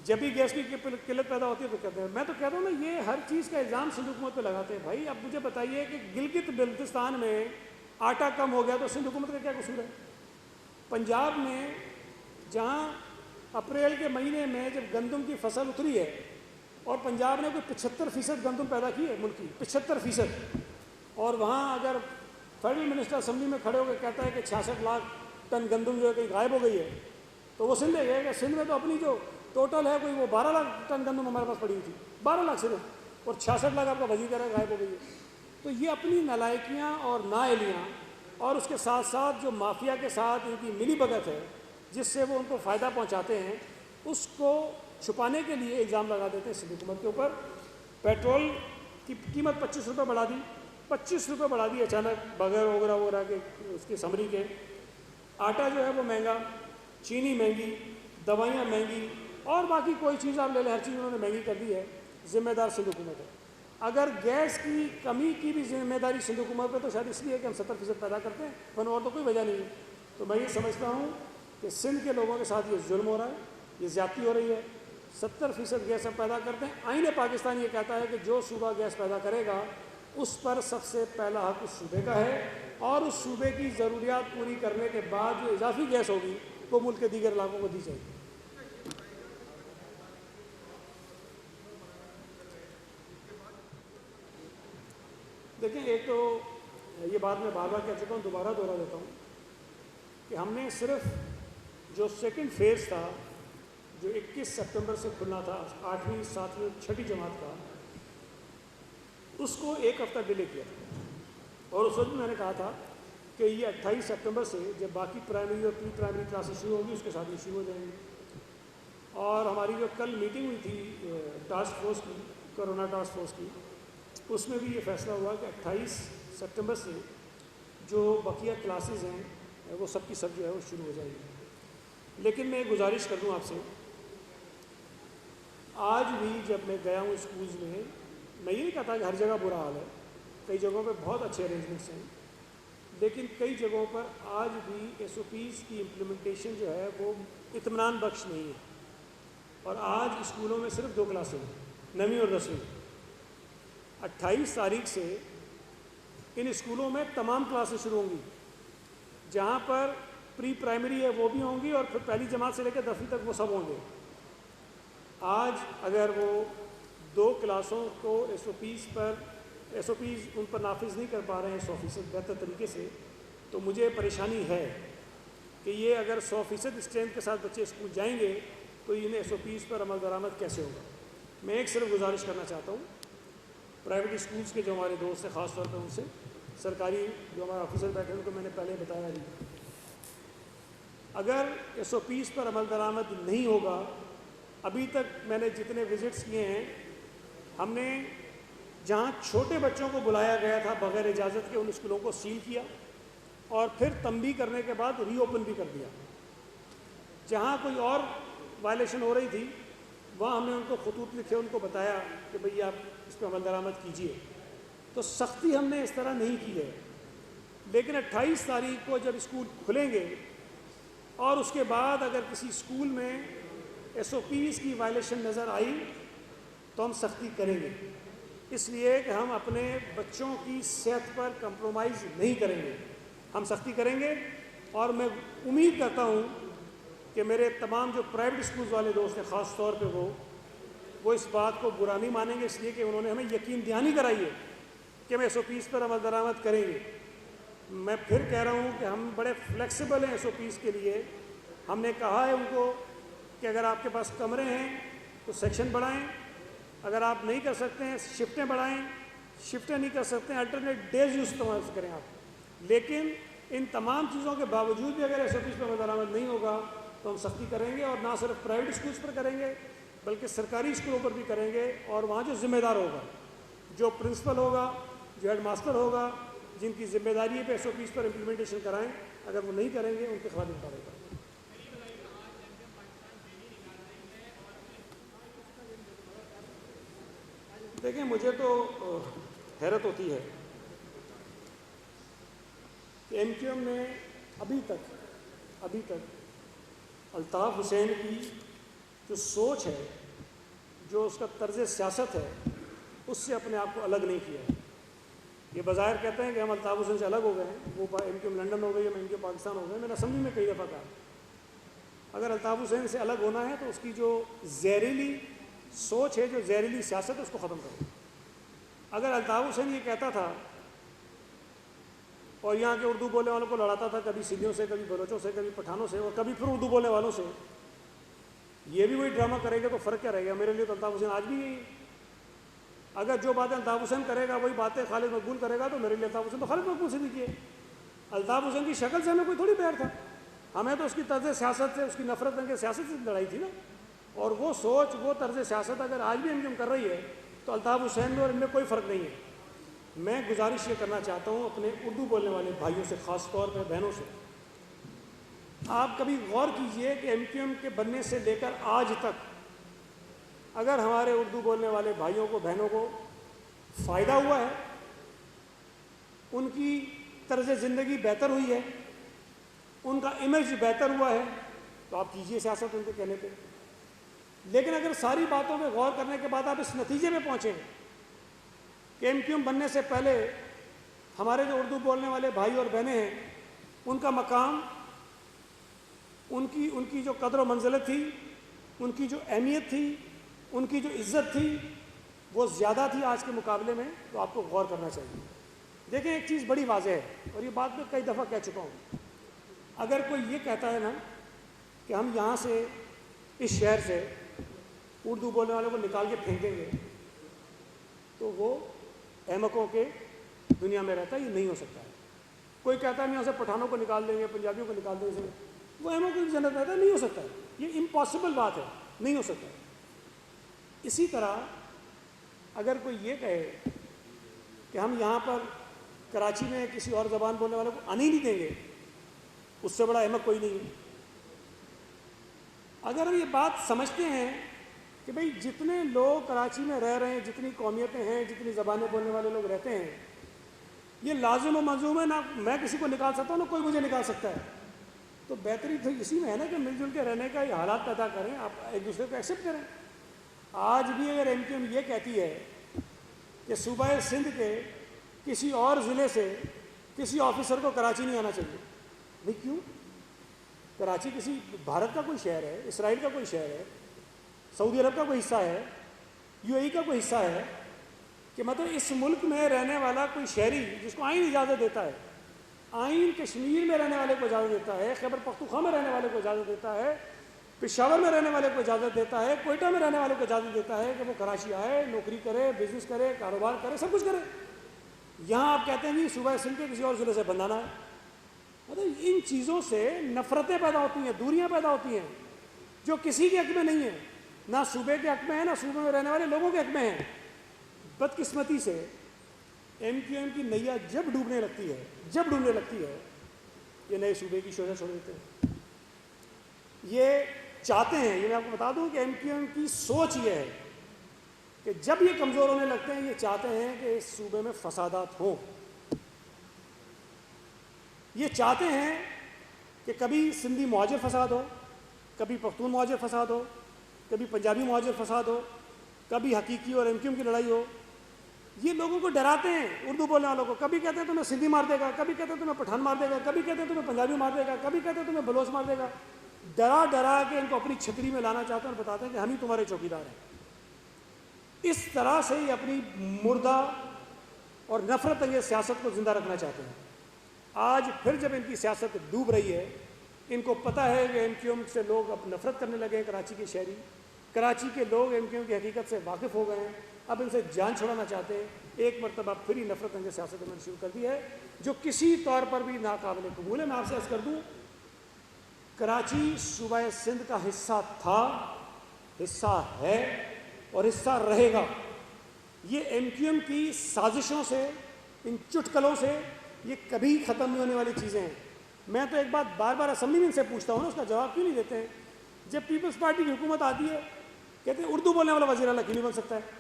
جب بھی گیس کی قلت پیدا ہوتی ہے تو کہتے ہیں, میں تو کہتا ہوں نا یہ ہر چیز کا الزام سندھ حکومت پہ لگاتے ہیں. بھائی اب مجھے بتائیے کہ گلگت بلتستان میں آٹا کم ہو گیا تو سندھ حکومت کا کیا قصور ہے؟ پنجاب میں جہاں اپریل کے مہینے میں جب گندم کی فصل اتری ہے اور پنجاب نے کوئی 75% گندم پیدا کی ہے ملک کی, 75%, اور وہاں اگر فیڈرل منسٹر اسمبلی میں کھڑے ہو کے کہتا ہے کہ 66 لاکھ ٹن گندم جو ہے کہیں غائب ہو گئی ہے, تو وہ سندھ ہے کہ سندھ میں تو اپنی جو ٹوٹل ہے کوئی وہ 12 لاکھ ٹن گندم ہمارے پاس پڑی ہوئی تھی, 12 لاکھ صرف, اور 66 لاکھ آپ کا وزیر کہہ رہا ہے غائب ہو گئی ہے. تو یہ اپنی نالائکیاں اور نااہلیاں اور اس کے ساتھ ساتھ جو مافیا کے ساتھ ان کی ملی بھگت ہے جس سے وہ ان کو فائدہ پہنچاتے ہیں, اس کو چھپانے کے لیے الزام لگا دیتے ہیں سندھ حکومت کے اوپر. پیٹرول کی قیمت 25 روپے بڑھا دی, 25 روپے بڑھا دی اچانک بغیر وغیرہ کے اس کی سمری کے. آٹا جو ہے وہ مہنگا, چینی مہنگی, دوائیاں مہنگی, اور باقی کوئی چیز آپ لے لیں, ہر چیز انہوں نے مہنگی کر دی ہے. ذمہ دار سندھ حکومت ہے. اگر گیس کی کمی کی بھی ذمہ داری سندھ حکومت پہ تو شاید اس لیے کہ ہم 70% پیدا کرتے ہیں, ورنہ اور تو کوئی وجہ نہیں ہے. تو میں یہ سمجھتا ہوں کہ سندھ کے لوگوں کے ساتھ یہ ظلم ہو رہا ہے, یہ زیادتی ہو رہی ہے. 70% گیس ہم پیدا کرتے ہیں. آئین پاکستان یہ کہتا ہے کہ جو صوبہ گیس پیدا کرے گا اس پر سب سے پہلا حق اس صوبے کا ہے, اور اس صوبے کی ضروریات پوری کرنے کے بعد جو اضافی گیس ہوگی وہ ملک کے دیگر علاقوں کو دی جائے گی۔ دیکھیں، ایک تو یہ بات میں بار بار کہہ چکا ہوں، دوبارہ دوہرا دیتا ہوں کہ ہم نے صرف جو سیکنڈ فیز تھا جو 21 سپتمبر سے کھلنا تھا 8ویں 7ویں 6ٹھی جماعت کا، اس کو ایک ہفتہ ڈیلے کیا تھا، اور اس وقت میں نے کہا تھا کہ یہ 28 سپتمبر سے جب باقی پرائمری اور پری پرائمری کلاسز شروع ہوگی اس کے ساتھ یہ شروع ہو جائیں گے۔ اور ہماری جو کل میٹنگ ہوئی تھی ٹاسک فورس کی، کرونا ٹاسک فورس کی، اس میں بھی یہ فیصلہ ہوا کہ 28 سپتمبر سے جو بقیہ کلاسز ہیں وہ سب کی سب جو ہے وہ شروع ہو جائے گی۔ لیکن میں گزارش کر دوں آپ سے، آج بھی جب میں گیا ہوں اسکولز میں یہ نہیں کہتا کہ ہر جگہ برا حال ہے، کئی جگہوں پہ بہت اچھے ارینجمنٹس ہیں، لیکن کئی جگہوں پر آج بھی ایس او پیز کی امپلیمنٹیشن جو ہے وہ اطمینان بخش نہیں ہے۔ اور آج اسکولوں میں صرف 2 کلاسیں ہیں، 9ویں اور 10ویں۔ 28 تاریخ سے ان اسکولوں میں تمام کلاسیں شروع ہوں گی، جہاں پر پری پرائمری ہے وہ بھی ہوں گی، اور پھر پہلی جماعت سے لے کے 10ویں تک وہ سب ہوں گے۔ آج اگر وہ 2 کلاسوں کو ایس او پیز ان پر نافذ نہیں کر پا رہے ہیں 100% بہتر طریقے سے، تو مجھے پریشانی ہے کہ یہ اگر 100% اسٹرینتھ کے ساتھ بچے اسکول جائیں گے تو ان ایس او پیز پر عمل درآمد کیسے ہوگا۔ میں ایک صرف گزارش کرنا چاہتا ہوں پرائیویٹ اسکولس کے جو ہمارے دوست ہیں، خاص طور پہ ان سے، سرکاری جو ہمارے آفیسر بیٹھے ہیں ان کو میں نے پہلے بتایا نہیں، اگر ایس او پیز پر عمل درآمد نہیں ہوگا، ابھی تک میں نے جتنے وزٹس کیے ہیں، ہم نے جہاں چھوٹے بچوں کو بلایا گیا تھا بغیر اجازت کے ان اسکولوں کو سیل کیا، اور پھر تنبیہ کرنے کے بعد ری اوپن بھی کر دیا۔ جہاں کوئی اور وائلیشن ہو رہی تھی وہاں ہم نے ان کو خطوط لکھے، ان کو بتایا کہ بھئی آپ اس پہ عمل درآمد کیجیے۔ تو سختی ہم نے اس طرح نہیں کی ہے، لیکن 28 تاریخ کو جب اسکول کھلیں گے اور اس کے بعد اگر کسی اسکول میں ایس او پیز کی وائلیشن نظر آئی تو ہم سختی کریں گے، اس لیے کہ ہم اپنے بچوں کی صحت پر کمپرومائز نہیں کریں گے، ہم سختی کریں گے۔ اور میں امید کرتا ہوں کہ میرے تمام جو پرائیویٹ اسکولز والے دوست ہیں، خاص طور پہ وہ اس بات کو برا نہیں مانیں گے، اس لیے کہ انہوں نے ہمیں یقین دہانی کرائی ہے کہ ہم ایس او پیز پر عمل درآمد کریں گے۔ میں پھر کہہ رہا ہوں کہ ہم بڑے فلیکسیبل ہیں ایس او پیز کے لیے۔ ہم نے کہا ہے ان کو کہ اگر آپ کے پاس کمرے ہیں تو سیکشن بڑھائیں، اگر آپ نہیں کر سکتے ہیں شفٹیں بڑھائیں، شفٹیں نہیں کر سکتے ہیں الٹرنیٹ ڈیز یوز استعمال کریں آپ۔ لیکن ان تمام چیزوں کے باوجود بھی اگر ایس او پیز پر عمل درآمد نہیں ہوگا تو ہم سختی کریں گے، اور نہ صرف پرائیویٹ اسکولس پر کریں گے بلکہ سرکاری اسکولوں پر بھی کریں گے۔ اور وہاں جو ذمہ دار ہوگا، جو پرنسپل ہوگا، جو ہیڈ ماسٹر ہوگا، جن کی ذمہ داری ہے پہ ایس او پیز پر امپلیمنٹیشن کرائیں، اگر وہ نہیں کریں گے ان کے خلاف اقدام ہوگا۔ دیکھیں، مجھے تو حیرت ہوتی ہے کہ ایم کیو ایم نے ابھی تک الطاف حسین کی جو سوچ ہے، جو اس کا طرز سیاست ہے، اس سے اپنے آپ کو الگ نہیں کیا ہے۔ یہ بظاہر کہتے ہیں کہ ہم الطاف حسین سے الگ ہو گئے ہیں، وہ ایم کیو ایم لنڈن ہو گئی ہے، ایم کیو ایم پاکستان ہو گئے۔ میں نے اسمبلی میں کئی دفعہ کہا اگر الطاف حسین سے الگ ہونا ہے تو اس کی جو زہریلی سوچ ہے، جو زہریلی سیاست ہے، اس کو ختم کرو۔ اگر الطاف حسین یہ کہتا تھا اور یہاں کے اردو بولنے والوں کو لڑاتا تھا، کبھی سندھیوں سے، کبھی بلوچوں سے، کبھی پٹھانوں سے، اور کبھی پھر اردو بولنے والوں سے، یہ بھی وہی ڈرامہ کرے گا تو فرق کیا رہے گا؟ میرے لیے تو الطاف حسین آج بھی یہی ہے۔ اگر جو باتیں الطاف حسین کرے گا وہی باتیں خالد مقبول کرے گا تو میرے لیے الطاف حسین تو خالد مقبول سے بھی کیے۔ الطاف حسین کی شکل سے ہمیں کوئی تھوڑی پیار تھا، ہمیں تو اس کی طرز سیاست سے، اس کی نفرت کے سیاست سے لڑائی تھی نا۔ اور وہ سوچ، وہ طرز سیاست اگر آج بھی ہم کر رہی ہے تو الطاف حسین میں اور ان میں کوئی فرق نہیں ہے۔ میں گزارش یہ کرنا چاہتا ہوں اپنے اردو بولنے والے بھائیوں سے، خاص طور پہ بہنوں سے، آپ کبھی غور کیجئے کہ ایم کیو ایم کے بننے سے لے کر آج تک اگر ہمارے اردو بولنے والے بھائیوں کو، بہنوں کو فائدہ ہوا ہے، ان کی طرز زندگی بہتر ہوئی ہے، ان کا امیج بہتر ہوا ہے، تو آپ کیجئے سیاست ان کے کہنے پہ۔ لیکن اگر ساری باتوں پہ غور کرنے کے بعد آپ اس نتیجے پہ پہنچیں کہ ایم کیو ایم بننے سے پہلے ہمارے جو اردو بولنے والے بھائی اور بہنیں ہیں ان کا مقام، ان کی جو قدر و منزلت تھی، ان کی جو اہمیت تھی، ان کی جو عزت تھی وہ زیادہ تھی آج کے مقابلے میں. تو آپ کو غور کرنا چاہیے. دیکھیں ایک چیز بڑی واضح ہے اور یہ بات میں کئی دفعہ کہہ چکا ہوں. اگر کوئی یہ کہتا ہے نا کہ ہم یہاں سے اس شہر سے اردو بولنے والوں کو نکال کے پھینک دیں گے تو وہ احمقوں کے دنیا میں رہتا ہے. یہ نہیں ہو سکتا ہے. کوئی کہتا ہے ہم یہاں سے پٹھانوں کو نکال دیں گے، پنجابیوں کو نکال دیں گے، وہ احمقوں کی جنت رہتا ہے. نہیں ہو سکتا ہے. یہ امپاسبل بات ہے، نہیں ہو سکتا ہے. اسی طرح اگر کوئی یہ کہے کہ ہم یہاں پر کراچی میں کسی اور زبان بولنے والوں کو آنے ہی نہیں دیں گے، اس سے بڑا احمق کوئی نہیں ہے. اگر ہم یہ بات سمجھتے ہیں کہ بھئی جتنے لوگ کراچی میں رہ رہے ہیں، جتنی قومیتیں ہیں، جتنی زبانیں بولنے والے لوگ رہتے ہیں، یہ لازم و ملزوم ہے، نہ میں کسی کو نکال سکتا ہوں نہ کوئی مجھے نکال سکتا ہے. تو بہتری تو اسی میں ہے نا کہ مل جل کے رہنے کا یہ حالات پیدا کریں، آپ ایک دوسرے کو ایکسیپٹ کریں. آج بھی اگر ایم کیو ایم یہ کہتی ہے کہ صوبہ سندھ کے کسی اور ضلع سے کسی آفیسر کو کراچی نہیں آنا چاہیے، بھئی کیوں؟ کراچی کسی بھارت کا کوئی شہر ہے، اسرائیل کا کوئی شہر ہے، سعودی عرب کا کوئی حصہ ہے، یو اے ای کا کوئی حصہ ہے، کہ مطلب اس ملک میں رہنے والا کوئی شہری جس کو آئین اجازت دیتا ہے، آئین کشمیر میں رہنے والے کو اجازت دیتا ہے، خیبر پختونخوا میں رہنے والے کو اجازت دیتا ہے، پشاور میں رہنے والے کو اجازت دیتا ہے، کوئٹہ میں رہنے والے کو اجازت دیتا ہے کہ وہ کراچی آئے، نوکری کرے، بزنس کرے، کاروبار کرے، سب کچھ کرے. یہاں آپ کہتے ہیں جی صوبہ سندھ کے کسی اور ضلع سے بندانا ہے. مطلب ان چیزوں سے نفرتیں پیدا ہوتی ہیں، دوریاں پیدا ہوتی ہیں جو کسی کے حق میں نہیں ہیں، نہ صوبے کے حق میں ہے، نہ صوبے میں رہنے والے لوگوں کے حق میں ہیں. بدقسمتی سے ایم کیو ایم کی نیا جب ڈوبنے لگتی ہے یہ نئے صوبے کی شوشہ چھوڑ دیتے ہیں. یہ چاہتے ہیں، یہ میں آپ کو بتا دوں کہ ایم کیو ایم کی سوچ یہ ہے کہ جب یہ کمزور ہونے لگتے ہیں یہ چاہتے ہیں کہ اس صوبے میں فسادات ہوں. یہ چاہتے ہیں کہ کبھی سندھی مہاجر فساد ہو، کبھی پختون مہاجر فساد ہو، کبھی پنجابی مہاجر فساد ہو، کبھی حقیقی اور ایم کیو ایم کی لڑائی ہو. یہ لوگوں کو ڈراتے ہیں اردو بولنے والوں کو. کبھی کہتے ہیں تمہیں سندھی مار دے گا، کبھی کہتے ہیں تمہیں پٹھان مار دے گا، کبھی کہتے ہیں تمہیں پنجابی مار دے گا، کبھی کہتے ہیں تمہیں بلوچ مار دے گا. ڈرا ڈرا کے ان کو اپنی چھتری میں لانا چاہتے ہیں اور بتاتے ہیں کہ ہم ہی تمہارے چوکیدار ہیں. اس طرح سے یہ اپنی مردہ اور نفرت انگیز سیاست کو زندہ رکھنا چاہتے ہیں. آج پھر جب ان کی سیاست ڈوب رہی ہے، ان کو پتہ ہے کہ ایم کیو ایم سے لوگ اب نفرت کرنے لگے ہیں. کراچی کے شہری، کراچی کے لوگ ایم کیو ایم کی حقیقت سے واقف ہو گئے ہیں، اب ان سے جان چھڑانا چاہتے ہیں. ایک مرتبہ پھر ہی نفرت انگیز سیاست انہوں نے شروع کر دی ہے جو کسی طور پر بھی ناقابل قبول ہے. میں آپ سے عرض کر دوں، کراچی صوبہ سندھ کا حصہ تھا، حصہ ہے اور حصہ رہے گا. یہ ایم کیو ایم کی سازشوں سے، ان چٹکلوں سے یہ کبھی ختم نہیں ہونے والی چیزیں ہیں. میں تو ایک بات بار بار اسمبلی میں ان سے پوچھتا ہوں نا، اس کا جواب کیوں نہیں دیتے ہیں؟ جب پیپلز پارٹی کی حکومت آتی ہے کہتے ہیں اردو بولنے والا وزیر اعلیٰ کیوں نہیں بن سکتا ہے.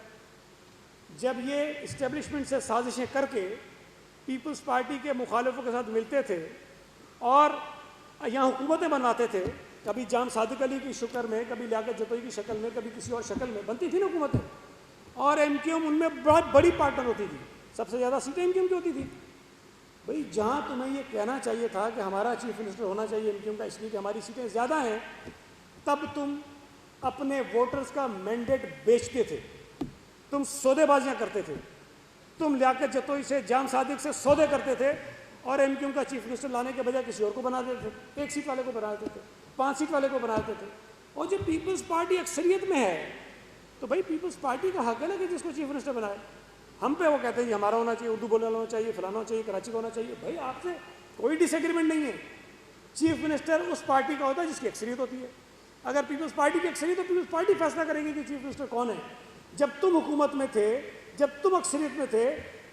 جب یہ اسٹیبلشمنٹ سے سازشیں کر کے پیپلز پارٹی کے مخالفوں کے ساتھ ملتے تھے اور یہاں حکومتیں بنواتے تھے، کبھی جام صادق علی کی شکل میں، کبھی لیاقت جتوئی کی شکل میں، کبھی کسی اور شکل میں بنتی تھی نا حکومتیں، اور ایم کیو ایم ان میں بہت بڑی پارٹنر ہوتی تھی. سب سے زیادہ سیٹیں ایم کیو ایم کی ہوتی تھی. بھئی جہاں تمہیں یہ کہنا چاہیے تھا کہ ہمارا چیف منسٹر ہونا چاہیے ایم کیو ایم کا اس لیے کہ ہماری سیٹیں زیادہ ہیں، تب تم اپنے ووٹرز کا مینڈیٹ بیچتے تھے، تم سودے بازیاں کرتے تھے، تم لیاقت جتوئی سے، جام صادق سے سودے کرتے تھے اور ایم کیو ایم کا چیف منسٹر لانے کے بجائے کسی اور کو بنا دیتے تھے. 1 سیٹ والے کو بنا دیتے تھے، 5 سیٹ والے کو بنا دیتے تھے. اور جب پیپلز پارٹی اکثریت میں ہے تو بھائی پیپلز پارٹی کا حق ہے نا کہ جس کو چیف منسٹر بنائے. ہم پہ وہ کہتے ہیں جی ہمارا ہونا چاہیے، اردو بولنے والا ہونا چاہیے، فلانا ہونا چاہیے، کراچی کا ہونا چاہیے. بھائی آپ سے کوئی ڈس ایگریمنٹ نہیں ہے. چیف منسٹر اس پارٹی کا ہوتا ہے جس کی اکثریت ہوتی ہے. اگر پیپلز پارٹی کی اکثریت تو پیپلز پارٹی فیصلہ کرے گی کہ چیف منسٹر کون ہے. جب تم حکومت میں تھے، جب تم اکثریت میں تھے،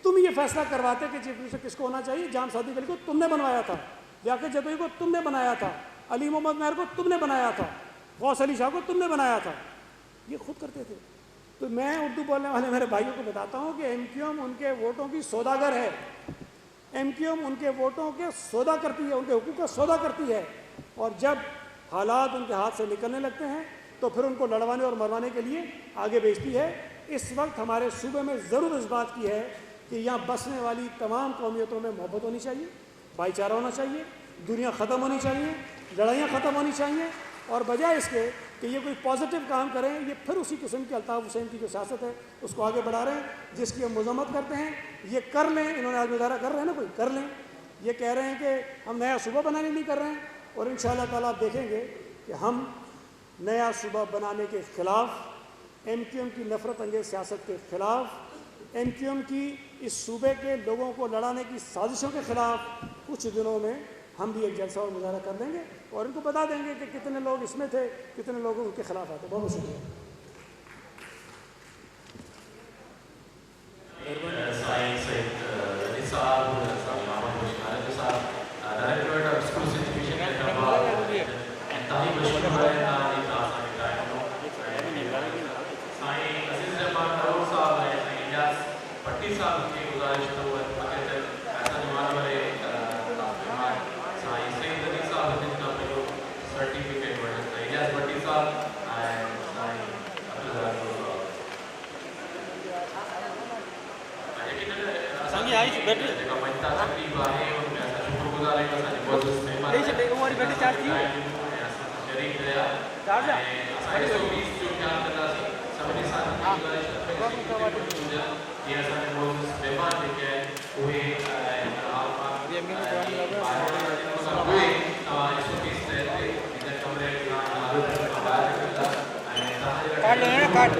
تم یہ فیصلہ کرواتے کہ چیف منسٹر کس کو ہونا چاہیے. جام صادق علی کو تم نے بنوایا تھا، لیاقت جتوئی کو تم نے بنایا تھا، علی محمد مہر کو تم نے بنایا تھا، غوث علی شاہ کو تم نے بنایا تھا. یہ خود کرتے تھے. تو میں اردو بولنے والے میرے بھائیوں کو بتاتا ہوں کہ ایم کیو ایم ان کے ووٹوں کی سوداگر ہے. ایم کیو ایم ان کے ووٹوں کے سودا کرتی ہے، ان کے حقوق کا سودا کرتی ہے. اور جب حالات ان کے ہاتھ سے نکلنے لگتے ہیں تو پھر ان کو لڑوانے اور مروانے کے لیے آگے بھیجتی ہے. اس وقت ہمارے صوبے میں ضرور اس بات کی ہے کہ یہاں بسنے والی تمام قومیتوں میں محبت ہونی چاہیے، بھائی چارہ ہونا چاہیے، دنیا ختم ہونی چاہیے، لڑائیاں ختم ہونی چاہیے، اور بجائے اس کے کہ یہ کوئی پازیٹیو کام کریں، یہ پھر اسی قسم کی الطاف حسین کی جو سیاست ہے اس کو آگے بڑھا رہے ہیں، جس کی ہم مذمت کرتے ہیں۔ یہ کر لیں، انہوں نے آج مظاہرہ کر رہے ہیں نا، کوئی کر لیں، یہ کہہ رہے ہیں کہ ہم نیا صوبہ بنانے نہیں کر رہے ہیں، اور انشاءاللہ تعالیٰ آپ دیکھیں گے کہ ہم نیا صوبہ بنانے کے خلاف، ایم کیو ایم کی نفرت انگیز سیاست کے خلاف، ایم کیو ایم کی اس صوبے کے لوگوں کو لڑانے کی سازشوں کے خلاف کچھ دنوں میں ہم بھی ایک جلسہ اور مظاہرہ کر دیں گے، اور ان کو بتا دیں گے کہ کتنے لوگ اس میں تھے، کتنے لوگ ان کے خلاف آتے۔ بہت شکریہ۔ کاٹ